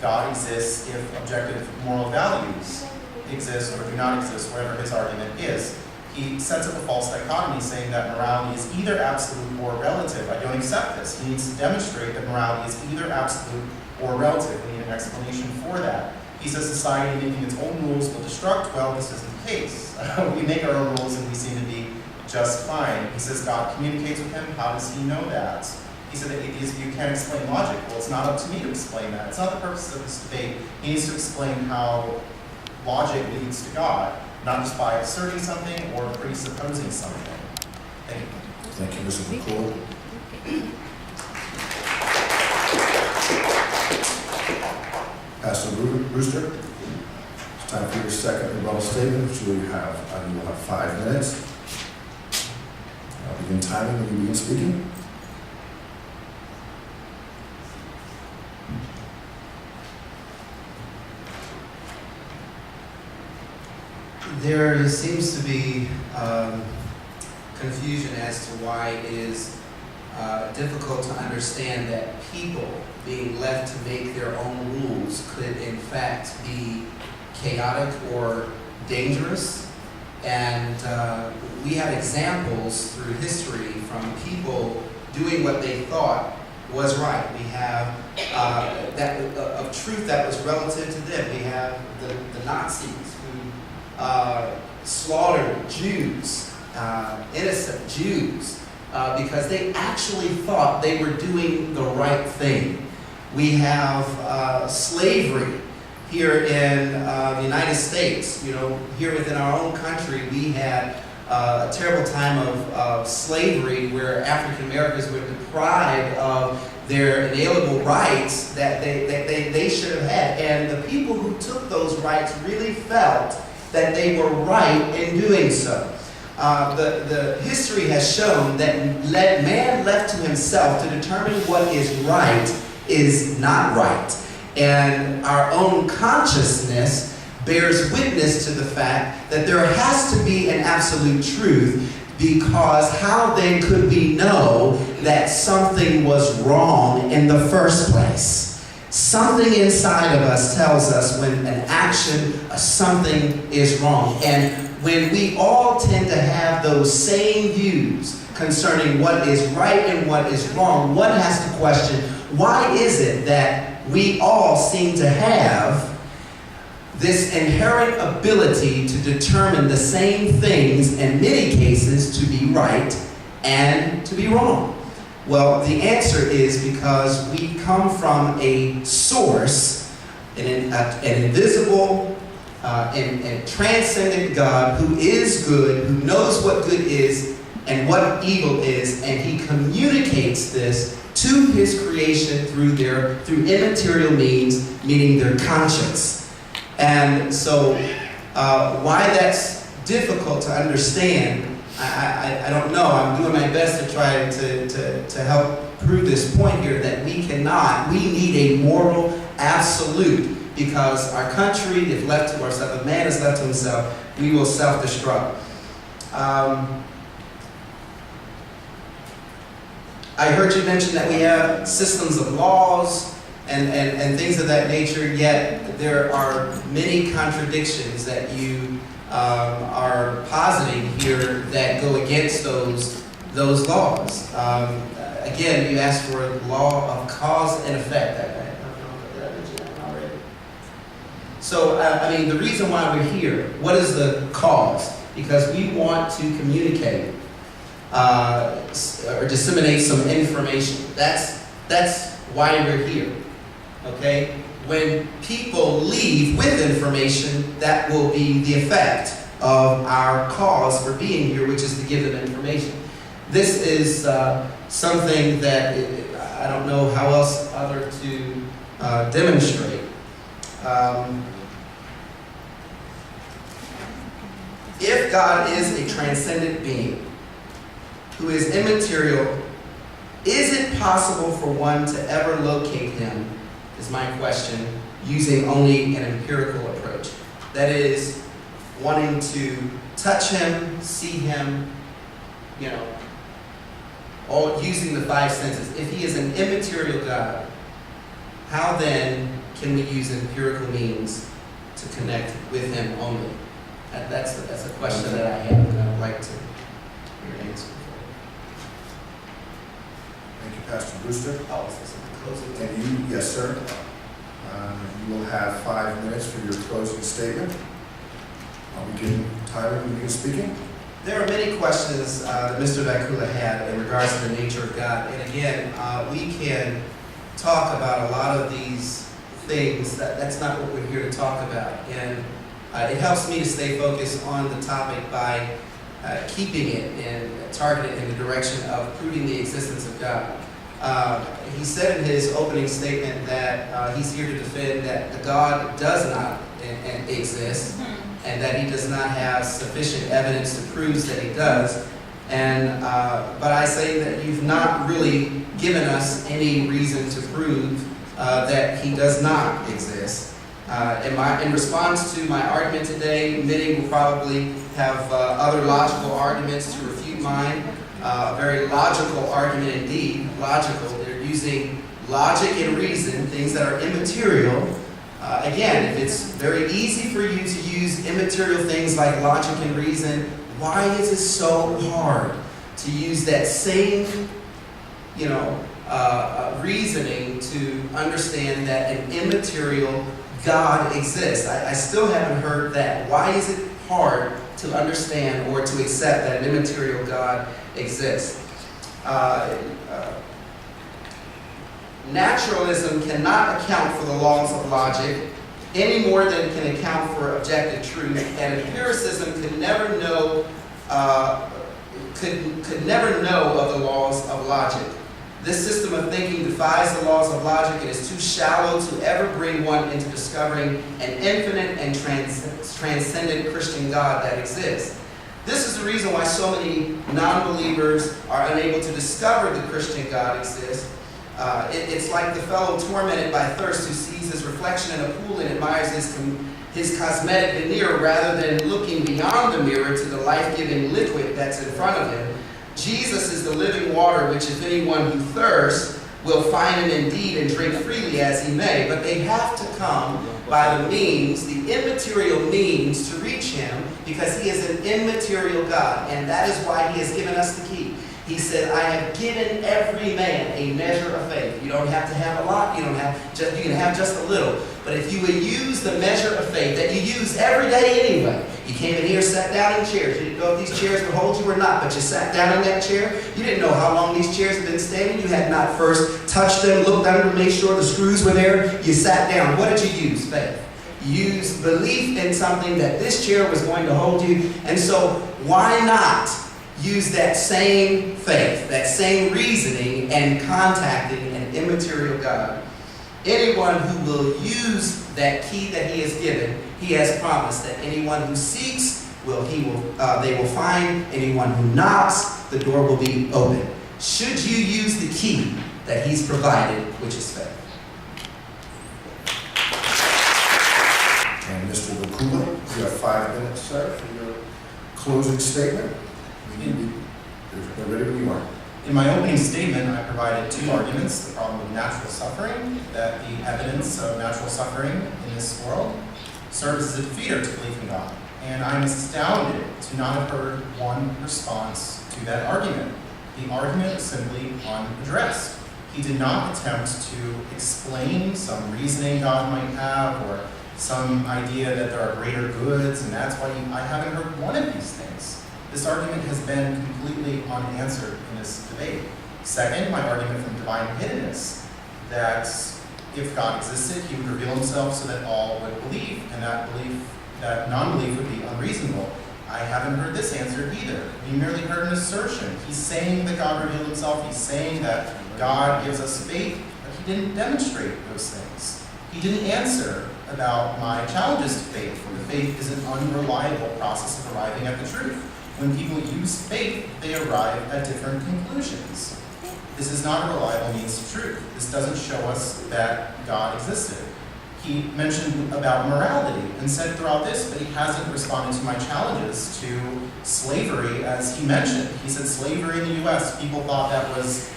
God exists if objective moral values exist or do not exist, whatever his argument is. He sets up a false dichotomy saying that morality is either absolute or relative. I don't accept this. He needs to demonstrate that morality is either absolute or relative. We need an explanation for that. He says society making its own rules will destruct. Well, this isn't the case. We make our own rules and we seem to be just fine. He says God communicates with him. How does he know that? He said that atheist view can't explain logic. Well, it's not up to me to explain that. It's not the purpose of this debate. He needs to explain how logic leads to God, not just by asserting something or presupposing something. Thank you.
Thank you, Mr. McCool. Pastor Brewster, it's time for your second rebuttal statement, which you will have 5 minutes. I'll begin timing when you begin speaking.
There seems to be confusion as to why it is difficult to understand that people being left to make their own rules could in fact be chaotic or dangerous. And we have examples through history from people doing what they thought was right. We have of truth that was relative to them. We have the Nazis who slaughtered Jews, innocent Jews, because they actually thought they were doing the right thing. We have slavery here in the United States. You know, here within our own country, we had a terrible time of slavery where African Americans were deprived of their inalienable rights that they should have had. And the people who took those rights really felt that they were right in doing so. The history has shown that man left to himself to determine what is right is not right. And our own consciousness bears witness to the fact that there has to be an absolute truth, because how then could we know that something was wrong in the first place? Something inside of us tells us when an action, something is wrong. And when we all tend to have those same views concerning what is right and what is wrong, one has to question, why is it that we all seem to have this inherent ability to determine the same things, in many cases, to be right and to be wrong? Well, the answer is because we come from a source, an invisible and transcendent God who is good, who knows what good is and what evil is, and he communicates this to his creation through immaterial means, meaning their conscience. And so why that's difficult to understand, I don't know. I'm doing my best to try to help prove this point here, that we need a moral absolute, because our country, if left to ourselves, if man is left to himself, we will self-destruct. I heard you mention that we have systems of laws, and things of that nature, yet there are many contradictions that you are positing here that go against those laws. Again, you asked for a law of cause and effect. I don't know if I mentioned that already. So, I mean, the reason why we're here, what is the cause? Because we want to communicate or disseminate some information. That's why we're here. Okay? When people leave with information, that will be the effect of our cause for being here, which is to give them information. This is something that I don't know how else other to demonstrate. If God is a transcendent being who is immaterial, is it possible for one to ever locate him, is my question, using only an empirical approach? That is, wanting to touch him, see him, all using the five senses. If he is an immaterial God, how then can we use empirical means to connect with him only? That's a question that I have, and I would like to hear an answer for.
Thank you, Pastor Brewster.
Oh, is this a closing?
And you, yes, sir. You will have 5 minutes for your closing statement. I'll begin. Tyler, you begin speaking.
There are many questions that Mr. Vacula had in regards to the nature of God. And again, we can talk about a lot of these things. That's not what we're here to talk about. And it helps me to stay focused on the topic by keeping it and targeted in the direction of proving the existence of God. He said in his opening statement that he's here to defend that the God does not exist, and that he does not have sufficient evidence to prove that he does. And but I say that you've not really given us any reason to prove that he does not exist. In response to my argument today, many will probably have other logical arguments to refute mine. A very logical argument indeed. Logical. They're using logic and reason, things that are immaterial. Again, if it's very easy for you to use immaterial things like logic and reason, why is it so hard to use that same, reasoning to understand that an immaterial God exists? I still haven't heard that. Why is it hard to understand or to accept that an immaterial God exists? Naturalism cannot account for the laws of logic any more than it can account for objective truth, and empiricism could never know could never know of the laws of logic. This system of thinking defies the laws of logic and is too shallow to ever bring one into discovering an infinite and transcendent Christian God that exists. This is the reason why so many non-believers are unable to discover the Christian God exists. It's like the fellow tormented by thirst who sees his reflection in a pool and admires his cosmetic veneer rather than looking beyond the mirror to the life-giving liquid that's in front of him. Jesus is the living water, which if anyone who thirsts will find him indeed and drink freely as he may. But they have to come by the means, the immaterial means, to reach him, because he is an immaterial God. And that is why he has given us the key. He said, I have given every man a measure of faith. You don't have to have a lot. You can have just a little. But if you would use the measure of faith that you use every day anyway, you came in here, sat down in chairs. You didn't know if these chairs would hold you or not, but you sat down in that chair. You didn't know how long these chairs have been standing. You had not first touched them, looked under, made sure the screws were there. You sat down. What did you use? Faith. You used belief in something that this chair was going to hold you. And so why not use that same faith, that same reasoning, and contacting an immaterial God? Anyone who will use that key that he has given, he has promised that anyone who seeks, they will find. Anyone who knocks, the door will be open. Should you use the key that he's provided, which is faith?
And Mr. Vacula, you have 5 minutes, sir, for your closing statement. We're ready when you are.
In my opening statement, I provided two arguments: the problem of natural suffering, that the evidence of natural suffering in this world serves as a defeater to belief in God. And I'm astounded to not have heard one response to that argument. The argument is simply unaddressed. He did not attempt to explain some reasoning God might have, or some idea that there are greater goods, and that's why I haven't heard one of these things. This argument has been completely unanswered in this debate. Second, my argument from divine hiddenness, that if God existed, he would reveal himself so that all would believe, and that non-belief would be unreasonable. I haven't heard this answered either. We merely heard an assertion. He's saying that God revealed himself. He's saying that God gives us faith, but he didn't demonstrate those things. He didn't answer about my challenges to faith. The faith is an unreliable process of arriving at the truth. When people use faith, they arrive at different conclusions. This is not a reliable means of truth. This doesn't show us that God existed. He mentioned about morality and said throughout this that he hasn't responded to my challenges to slavery, as he mentioned. He said slavery in the U.S., people thought that was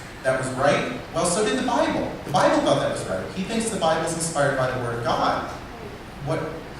right. Well, so did the Bible. The Bible thought that was right. He thinks the Bible is inspired by the Word of God.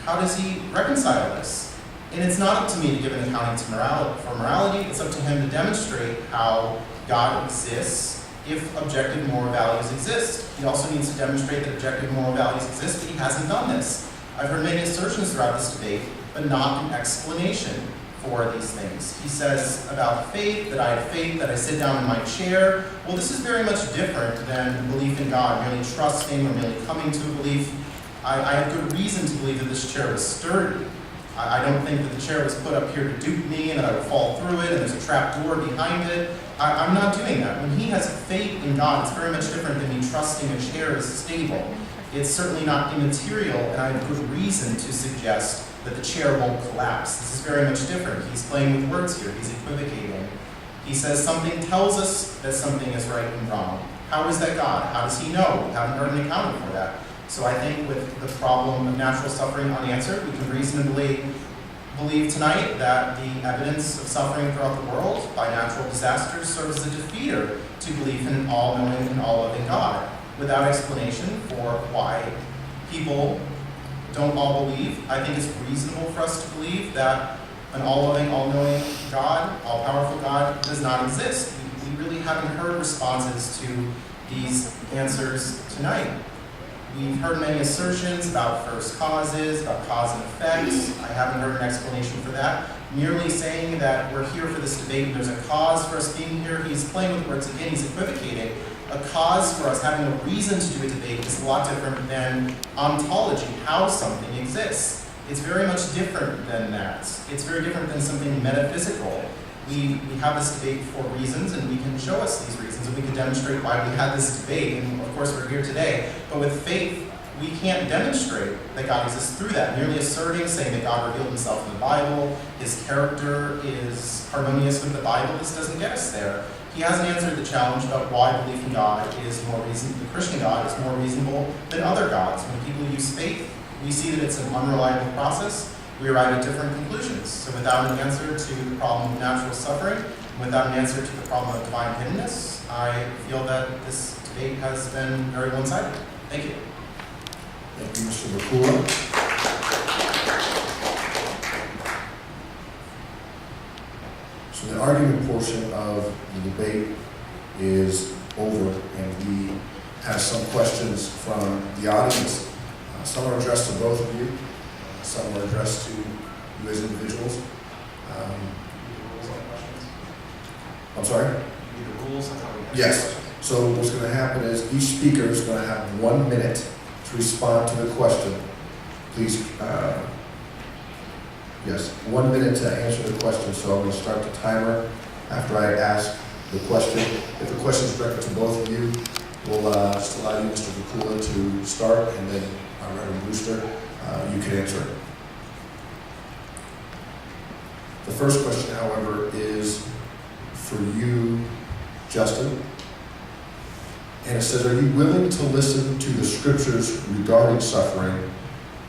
How does he reconcile this? And it's not up to me to give an accounting for morality. It's up to him to demonstrate how God exists if objective moral values exist. He also needs to demonstrate that objective moral values exist, but he hasn't done this. I've heard many assertions throughout this debate, but not an explanation for these things. He says about faith, that I have faith, that I sit down in my chair. Well, this is very much different than belief in God, merely trusting or merely coming to a belief. I have good reason to believe that this chair was sturdy. I don't think that the chair was put up here to dupe me and that I would fall through it and there's a trap door behind it. I'm not doing that. When he has faith in God, it's very much different than me trusting a chair is stable. It's certainly not immaterial, and I have good reason to suggest that the chair won't collapse. This is very much different. He's playing with words here. He's equivocating. He says something tells us that something is right and wrong. How is that God? How does he know? We haven't heard an accounting for that. So I think with the problem of natural suffering unanswered, we can reasonably believe tonight that the evidence of suffering throughout the world by natural disasters serves as a defeater to belief in an all-knowing and all-loving God, without explanation for why people don't all believe. I think it's reasonable for us to believe that an all-loving, all-knowing God, all-powerful God, does not exist. We really haven't heard responses to these answers tonight. We've heard many assertions about first causes, about cause and effects. I haven't heard an explanation for that. Merely saying that we're here for this debate and there's a cause for us being here. He's playing with words again, he's equivocating. A cause for us having a reason to do a debate is a lot different than ontology, how something exists. It's very much different than that. It's very different than something metaphysical. We have this debate for reasons, and we can show us these reasons, and we can demonstrate why we had this debate, and of course we're here today. But with faith, we can't demonstrate that God exists through that. Merely asserting, saying that God revealed himself in the Bible, his character is harmonious with the Bible, this doesn't get us there. He hasn't answered the challenge about why belief in God is more reasonable, the Christian God is more reasonable than other gods. When people use faith, we see that it's an unreliable process. We arrive at different conclusions. So without an answer to the problem of natural suffering, without an answer to the problem of divine hiddenness, I feel that this debate has been very one-sided. Thank you.
Thank you, Mr. Vacula. So the argument portion of the debate is over, and we have some questions from the audience. Some are addressed to both of you. Some are addressed to you as individuals. I'm sorry?
The rules on how we answer
Yes.
questions.
So what's going to happen is each speaker is going to have 1 minute to respond to the question. Please, yes, 1 minute to answer the question. So I'm going to start the timer after I ask the question. If the question is directed to both of you, we'll just allow you, Mr. Vacula, to start, and then Reverend Brewster, you can answer it. The first question, however, is for you, Justin. And it says, are you willing to listen to the scriptures regarding suffering?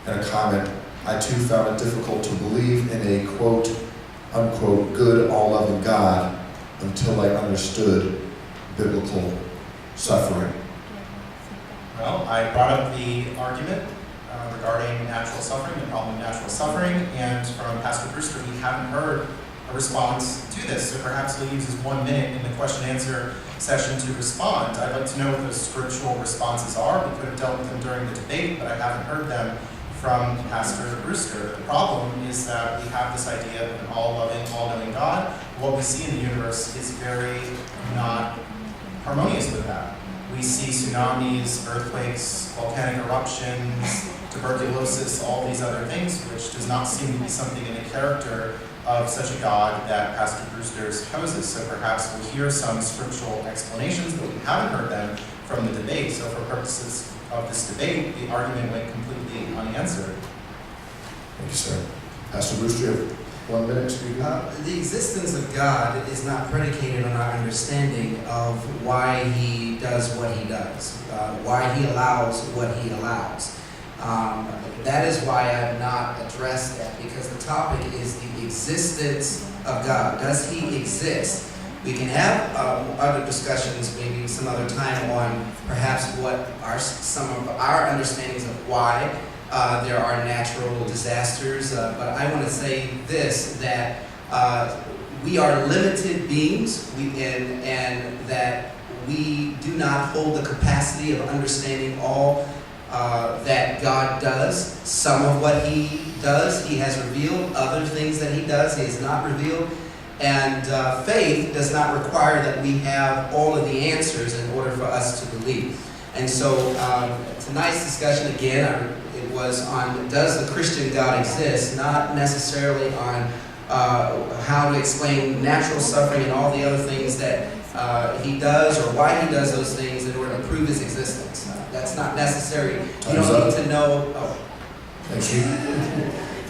And a comment, I too found it difficult to believe in a quote, unquote, good, all-loving God until I understood biblical suffering?
Well, I brought up the argument regarding natural suffering, the problem of natural suffering, and from Pastor Brewster, we haven't heard a response to this. So perhaps he'll use his 1 minute in the question and answer session to respond. I'd like to know what those scriptural responses are. We could have dealt with them during the debate, but I haven't heard them from Pastor Brewster. The problem is that we have this idea of an all-loving, all-knowing God. What we see in the universe is very not harmonious with that. We see tsunamis, earthquakes, volcanic eruptions, tuberculosis, all these other things, which does not seem to be something in the character of such a God that Pastor Brewster supposes. So perhaps we'll hear some scriptural explanations, but we haven't heard them from the debate. So for purposes of this debate, the argument went completely unanswered.
Thank you, sir. Pastor Brewster, you have 1 minute to speak.
The existence of God is not predicated on our understanding of why he does what he does, why he allows what he allows. That is why I have not addressed that, because the topic is the existence of God. Does he exist? We can have other discussions, maybe some other time, on perhaps what are some of our understandings of why there are natural disasters. But I want to say this, that we are limited beings, and that we do not hold the capacity of understanding all that God does. Some of what he does, he has revealed. Other things that he does, he has not revealed. And faith does not require that we have all of the answers in order for us to believe. And so tonight's discussion, again, it was on, does the Christian God exist? Not necessarily on how to explain natural suffering and all the other things that he does, or why he does those things in order to prove his existence. That's not necessary. You don't need to know. Oh.
Thank you.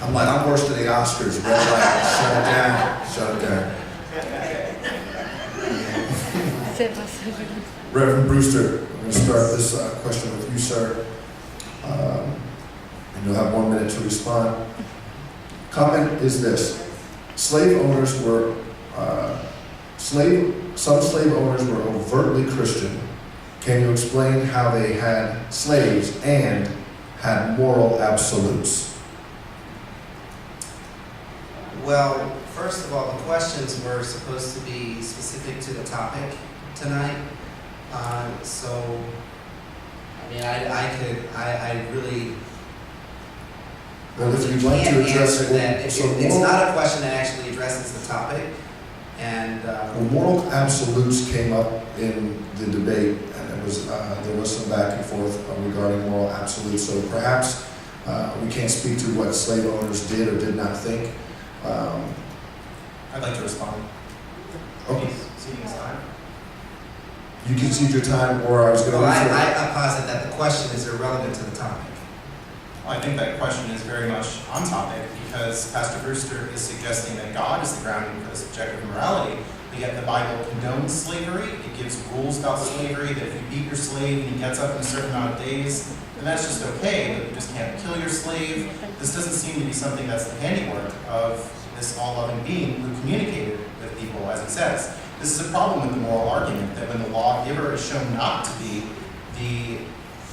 I'm worse than the Oscars. Red light. Shut it down. Shut it down. Reverend Brewster, I'm going to start this question with you, sir. And you'll have 1 minute to respond. Comment is this: some slave owners were overtly Christian. Can you explain how they had slaves and had moral absolutes?
Well, first of all, the questions were supposed to be specific to the topic tonight. So, I mean, I really
Well, if you'd like to
can't
address
answer that. It's
moral,
not a question that actually addresses the topic. And
moral absolutes came up in the debate, and it was there was some back and forth regarding moral absolutes. So perhaps we can't speak to what slave owners did or did not think.
I'd like to respond.
Okay.
Please, ceding his time.
You can cede your time, or I was going to.
well, I posit that the question is irrelevant to the topic.
Well, I think that question is very much on topic, because Pastor Brewster is suggesting that God is the grounding for the subject of morality, but yet the Bible condones slavery. It gives rules about slavery, that if you beat your slave and he gets up in a certain amount of days, then that's just okay, but you just can't kill your slave. This doesn't seem to be something that's the handiwork of this all-loving being who communicated with people, as he says. This is a problem with the moral argument, that when the lawgiver is shown not to be the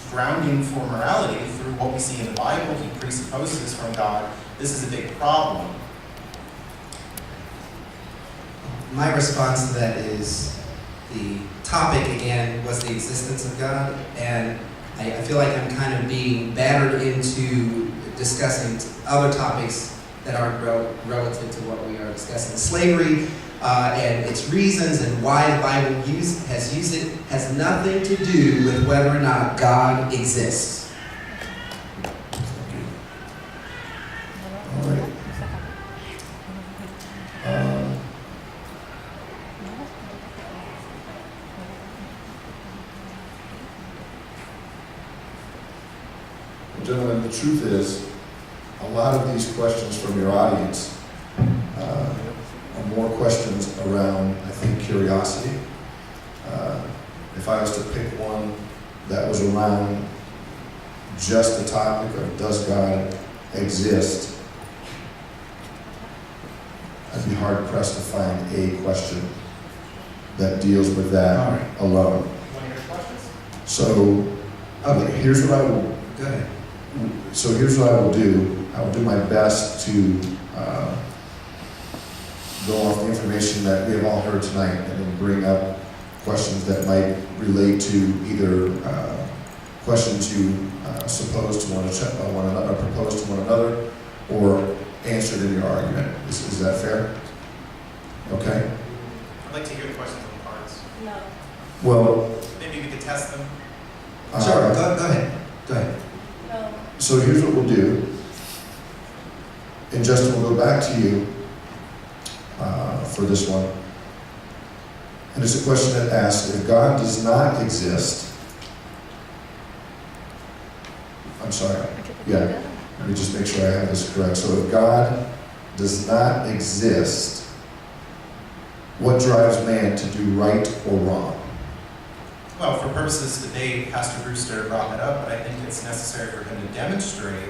grounding for morality through what we see in the Bible, he presupposes from God, this is a big problem.
My response to that is, the topic again was the existence of God, and I feel like I'm kind of being battered into discussing other topics that aren't relative to what we are discussing. Slavery and its reasons and why the Bible has used it has nothing to do with whether or not God exists.
All right. Gentlemen, the truth is, a lot of these questions from your audience are more questions around, I think, curiosity. If I was to pick one that was around just the topic of does God exist, I'd be hard pressed to find a question that deals with that
All right.
alone.
Want to hear questions?
So
Okay.
here's what I will.
Go ahead.
So here's what I will do. I will do my best to go off the information that we have all heard tonight, and then bring up questions that might relate to either questions you suppose to one another, propose to one another, or answered in your argument. Is that fair? Okay.
I'd like to hear the questions on the cards.
No.
Well,
Maybe we could test them.
Sure, go ahead. Go ahead.
No.
So here's what we'll do. And Justin, we'll go back to you for this one. And it's a question that asks, if God does not exist, I'm sorry, yeah, let me just make sure I have this correct. So if God does not exist, what drives man to do right or wrong?
Well, for purposes of debate, Pastor Brewster brought that up, but I think it's necessary for him to demonstrate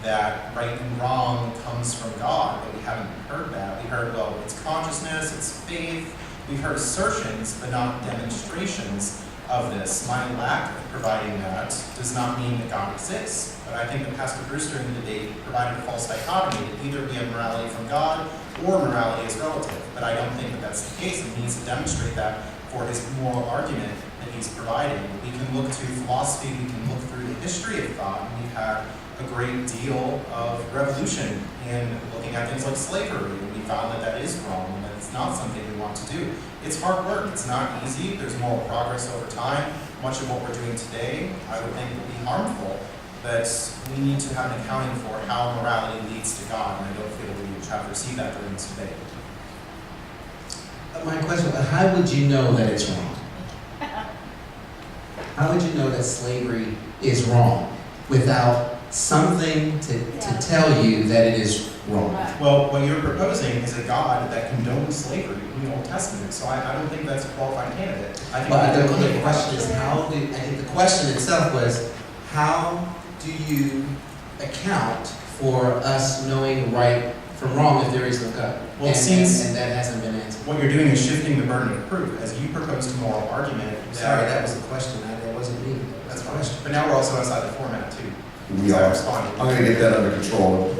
that right and wrong comes from God, but we haven't heard that. We heard, well, it's consciousness, it's faith. We've heard assertions, but not demonstrations of this. My lack of providing that does not mean that God exists. But I think that Pastor Brewster in the debate provided a false dichotomy that either we have morality from God or morality is relative. But I don't think that that's the case, and he needs to demonstrate that for his moral argument that he's providing. We can look to philosophy, we can look through the history of thought, and we've had a great deal of revolution in looking at things like slavery, and we found that that is wrong, and that it's not something we want to do. It's hard work, it's not easy, there's moral progress over time. Much of what we're doing today, I would think, will be harmful, but we need to have an accounting for how morality leads to God, and I don't feel that we have received that during this debate.
My question, how would you know that it's wrong? How would you know that slavery is wrong without something to tell you that it is wrong?
Right.
Well, what you're proposing is a God that condones slavery in the Old Testament, so I don't think that's a qualified candidate. I think
But
that
the question is I think the question itself was, how do you account for us knowing right from wrong if there is no God?
Well, it seems-
and that hasn't been answered.
what you're doing is shifting the burden of proof. As you proposed a moral argument,
Sorry, that was the question. That wasn't me.
that's
the
fine.
question.
But now we're also outside the format too.
We
So I
are.
responded.
I'm going to get that under control.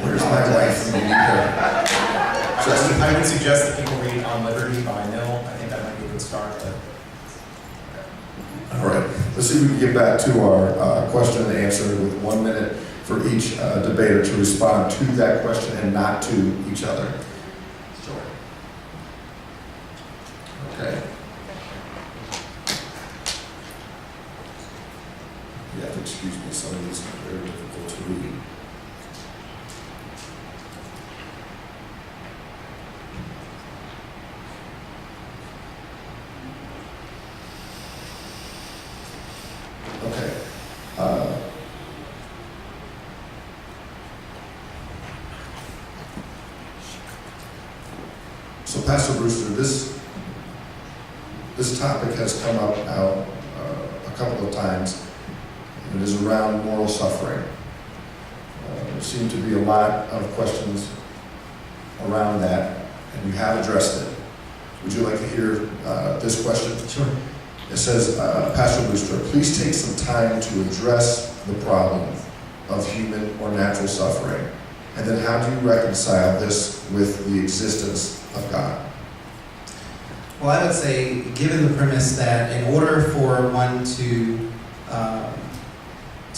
Where's my wife?
I would suggest that people read On Liberty by Mill. I think that might be a good start. But
All right, let's see if we can get back to our question and answer with 1 minute for each debater to respond to that question and not to each other.
Sure.
Okay. You have to excuse me, some of these are very difficult to read. Okay. So Pastor Brewster, this topic has come up now a couple of times. It is around moral suffering. There seem to be a lot of questions around that, and you have addressed it. Would you like to hear this question?
Sure.
It says, Pastor Brewster, please take some time to address the problem of human or natural suffering, and then how do you reconcile this with the existence of God?
Well, I would say, given the premise that in order for one to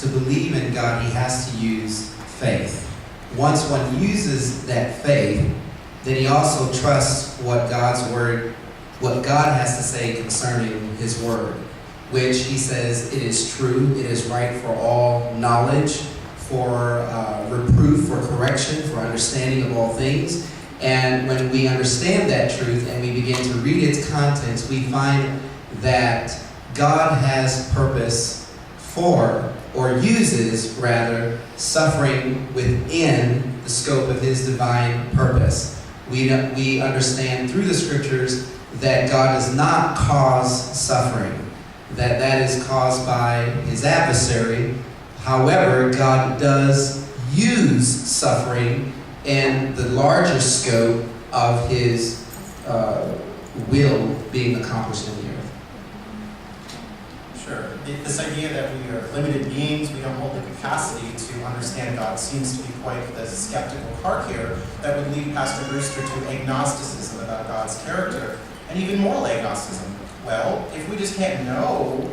believe in God, he has to use faith. Once one uses that faith, then he also trusts what God's word, what God has to say concerning his word, which he says it is true, it is right for all knowledge, for reproof, for correction, for understanding of all things. And when we understand that truth and we begin to read its contents, we find that God has purpose for, or uses rather, suffering within the scope of his divine purpose. We understand through the scriptures that God does not cause suffering, that is caused by his adversary. However, God does use suffering in the larger scope of his will being accomplished in the earth.
Sure. This idea that we are limited beings, we don't hold the capacity to understand God, seems to be quite the skeptical part here that would lead Pastor Brewster to agnosticism about God's character, and even moral agnosticism. Well, if we just can't know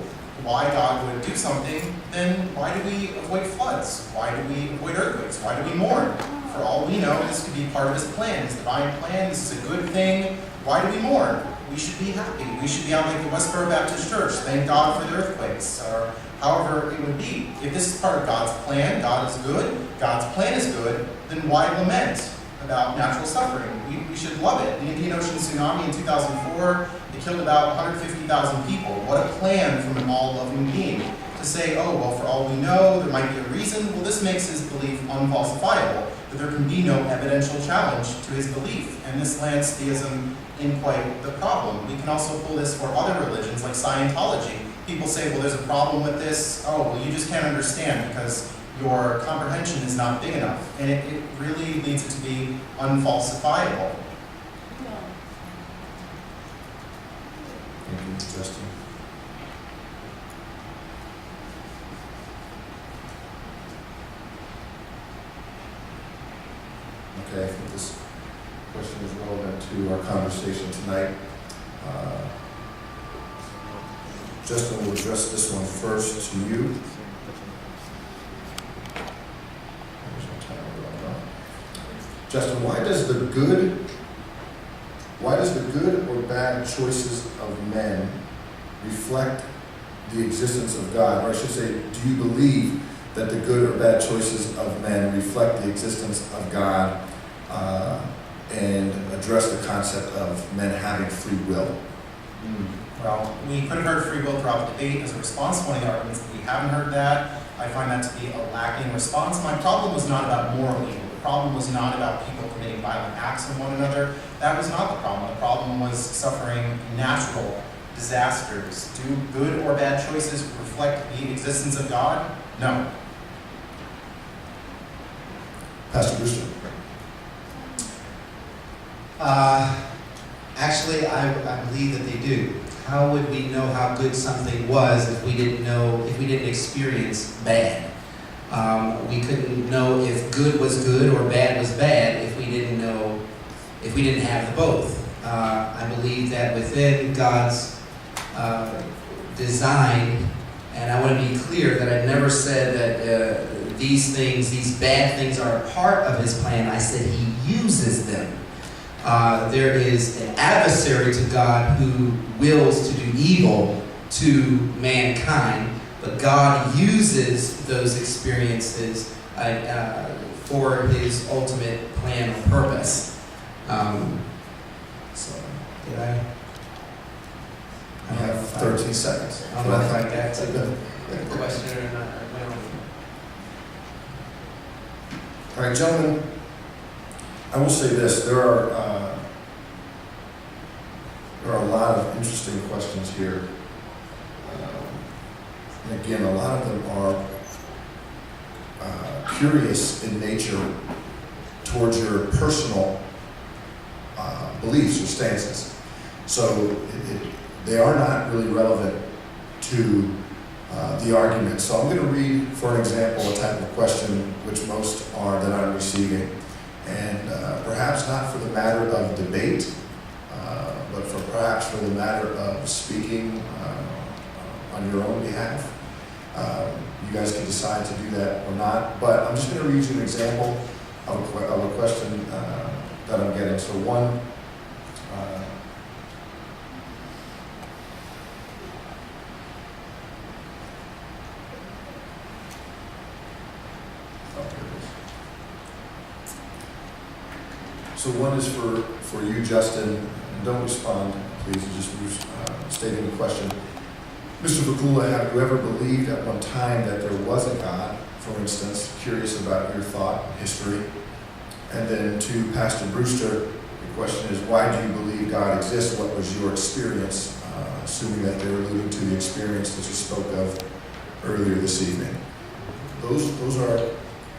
why God would do something, then why do we avoid floods? Why do we avoid earthquakes? Why do we mourn? For all we know, this could be part of his plan, his divine plan. This is a good thing. Why do we mourn? We should be happy. We should be out like the Wilkes-Barre Baptist Church. Thank God for the earthquakes, or however it would be. If this is part of God's plan, God is good, God's plan is good, then why lament about natural suffering? We should love it. The Indian Ocean tsunami in 2004, it killed about 150,000 people. What a plan from an all-loving being. To say, oh, well, for all we know, there might be a reason. Well, this makes his belief unfalsifiable, that there can be no evidential challenge to his belief. And this lands theism in quite the problem. We can also pull this for other religions, like Scientology. People say, well, there's a problem with this. Oh, well, you just can't understand because your comprehension is not big enough. And it really leads it to be unfalsifiable.
Thank you, Justin. Okay, I think this question is relevant to our conversation tonight. Justin will address this one first to you. Justin, why does the good or bad choices of men reflect the existence of God? Or I should say, do you believe that the good or bad choices of men reflect the existence of God, and address the concept of men having free will?
Well, we could have heard free will throughout the debate as a response to one of the arguments, but we haven't heard that. I find that to be a lacking response. My problem was not about moral evil. The problem was not about people committing violent acts on one another. That was not the problem. The problem was suffering natural disasters. Do good or bad choices reflect the existence of God? No.
Pastor Brewster.
Actually, I believe that they do. How would we know how good something was if we didn't experience bad? We couldn't know if good was good or bad was bad if we didn't have the both. I believe that within God's design, and I want to be clear that I've never said that these bad things are a part of his plan. I said he uses them. There is an adversary to God who wills to do evil to mankind, but God uses those experiences for his ultimate plan or purpose. So, did I?
You have 13 seconds.
I don't know if I got to the question or not.
All right, gentlemen, I will say this. There are a lot of interesting questions here. And again, a lot of them are curious in nature towards your personal beliefs or stances. So they are not really relevant to the argument. So I'm going to read, for an example, a type of question which most are that I'm receiving. And perhaps not for the matter of debate, but perhaps for the matter of speaking on your own behalf. You guys can decide to do that or not, but I'm just going to read you an example of a question that I'm getting. So one, so one is for you, Justin, and don't respond, please, just stating the question. Mr. Vacula, have you ever believed at one time that there was a God, for instance? Curious about your thought and history. And then to Pastor Brewster, the question is, why do you believe God exists? What was your experience? Assuming that they're alluding to the experience that you spoke of earlier this evening. Those are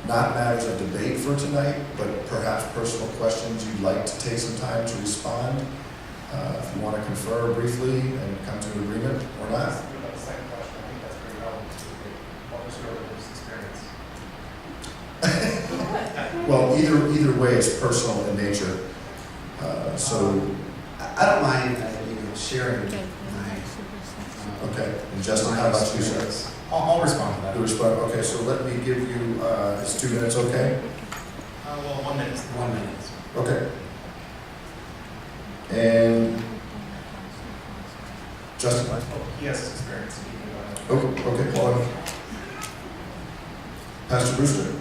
not matters of debate for tonight, but perhaps personal questions you'd like to take some time to respond. If you want to confer briefly and come to an agreement or not.
About the second question, I think that's pretty relevant to what was your religious experience.
Well, either way, it's personal in nature. So,
I don't mind, sharing my.
okay. And Justin, how about you, sir?
I'll respond to that.
You respond. Okay, so let me give you, it's 2 minutes, okay?
Well, 1 minute.
1 minute.
Okay. And Justin?
Oh, he has experience speaking about it.
Oh, okay, hold on. Pastor Brewster?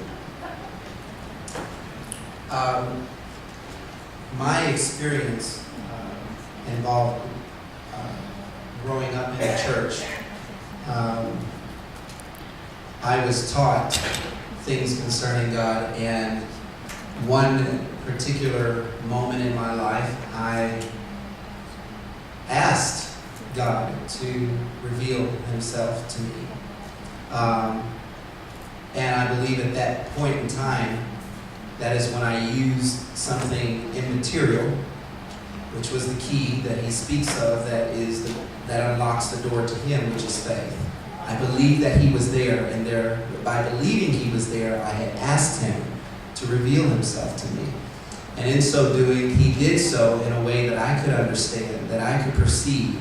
My experience involved growing up in a church. I was taught things concerning God, and one particular moment in my life, I asked God to reveal himself to me. And I believe at that point in time, that is when I used something immaterial, which was the key that he speaks of, that unlocks the door to him, which is faith. I believed that he was there, and by believing he was there, I had asked him to reveal himself to me. And in so doing, he did so in a way that I could understand, that I could perceive,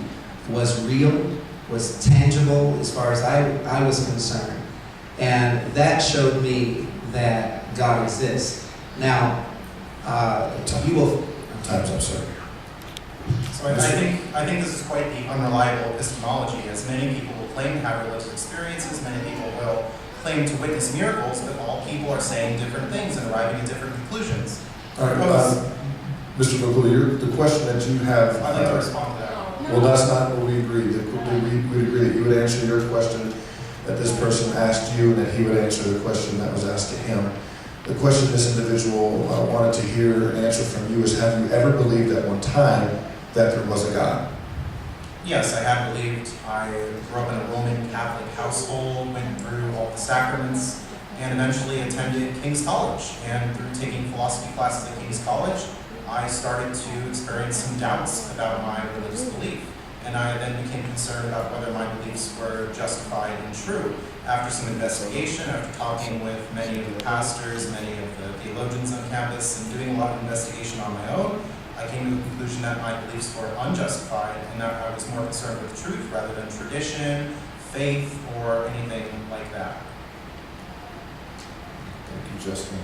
was real, was tangible as far as I was concerned. And that showed me that God exists. Now, you will...
Time's up, sir.
So I think this is quite the unreliable epistemology, as many people will claim to have religious experiences, many people will claim to witness miracles, but all people are saying different things and arriving at different conclusions.
All right, Mr. Vacula, the question that you have...
I'd like to respond to that.
Well, that's not what we agreed. We agreed that you would answer your question that this person asked you, and that he would answer the question that was asked to him. The question this individual wanted to hear an answer from you is, have you ever believed at one time that there was a God?
Yes, I have believed. I grew up in a Roman Catholic household, went through all the sacraments, and eventually attended King's College. And through taking philosophy classes at King's College, I started to experience some doubts about my religious belief. And I then became concerned about whether my beliefs were justified and true. After some investigation, after talking with many of the pastors, many of the theologians on campus, and doing a lot of investigation on my own, I came to the conclusion that my beliefs were unjustified, and that I was more concerned with truth rather than tradition, faith, or anything like that.
Thank you, Justin.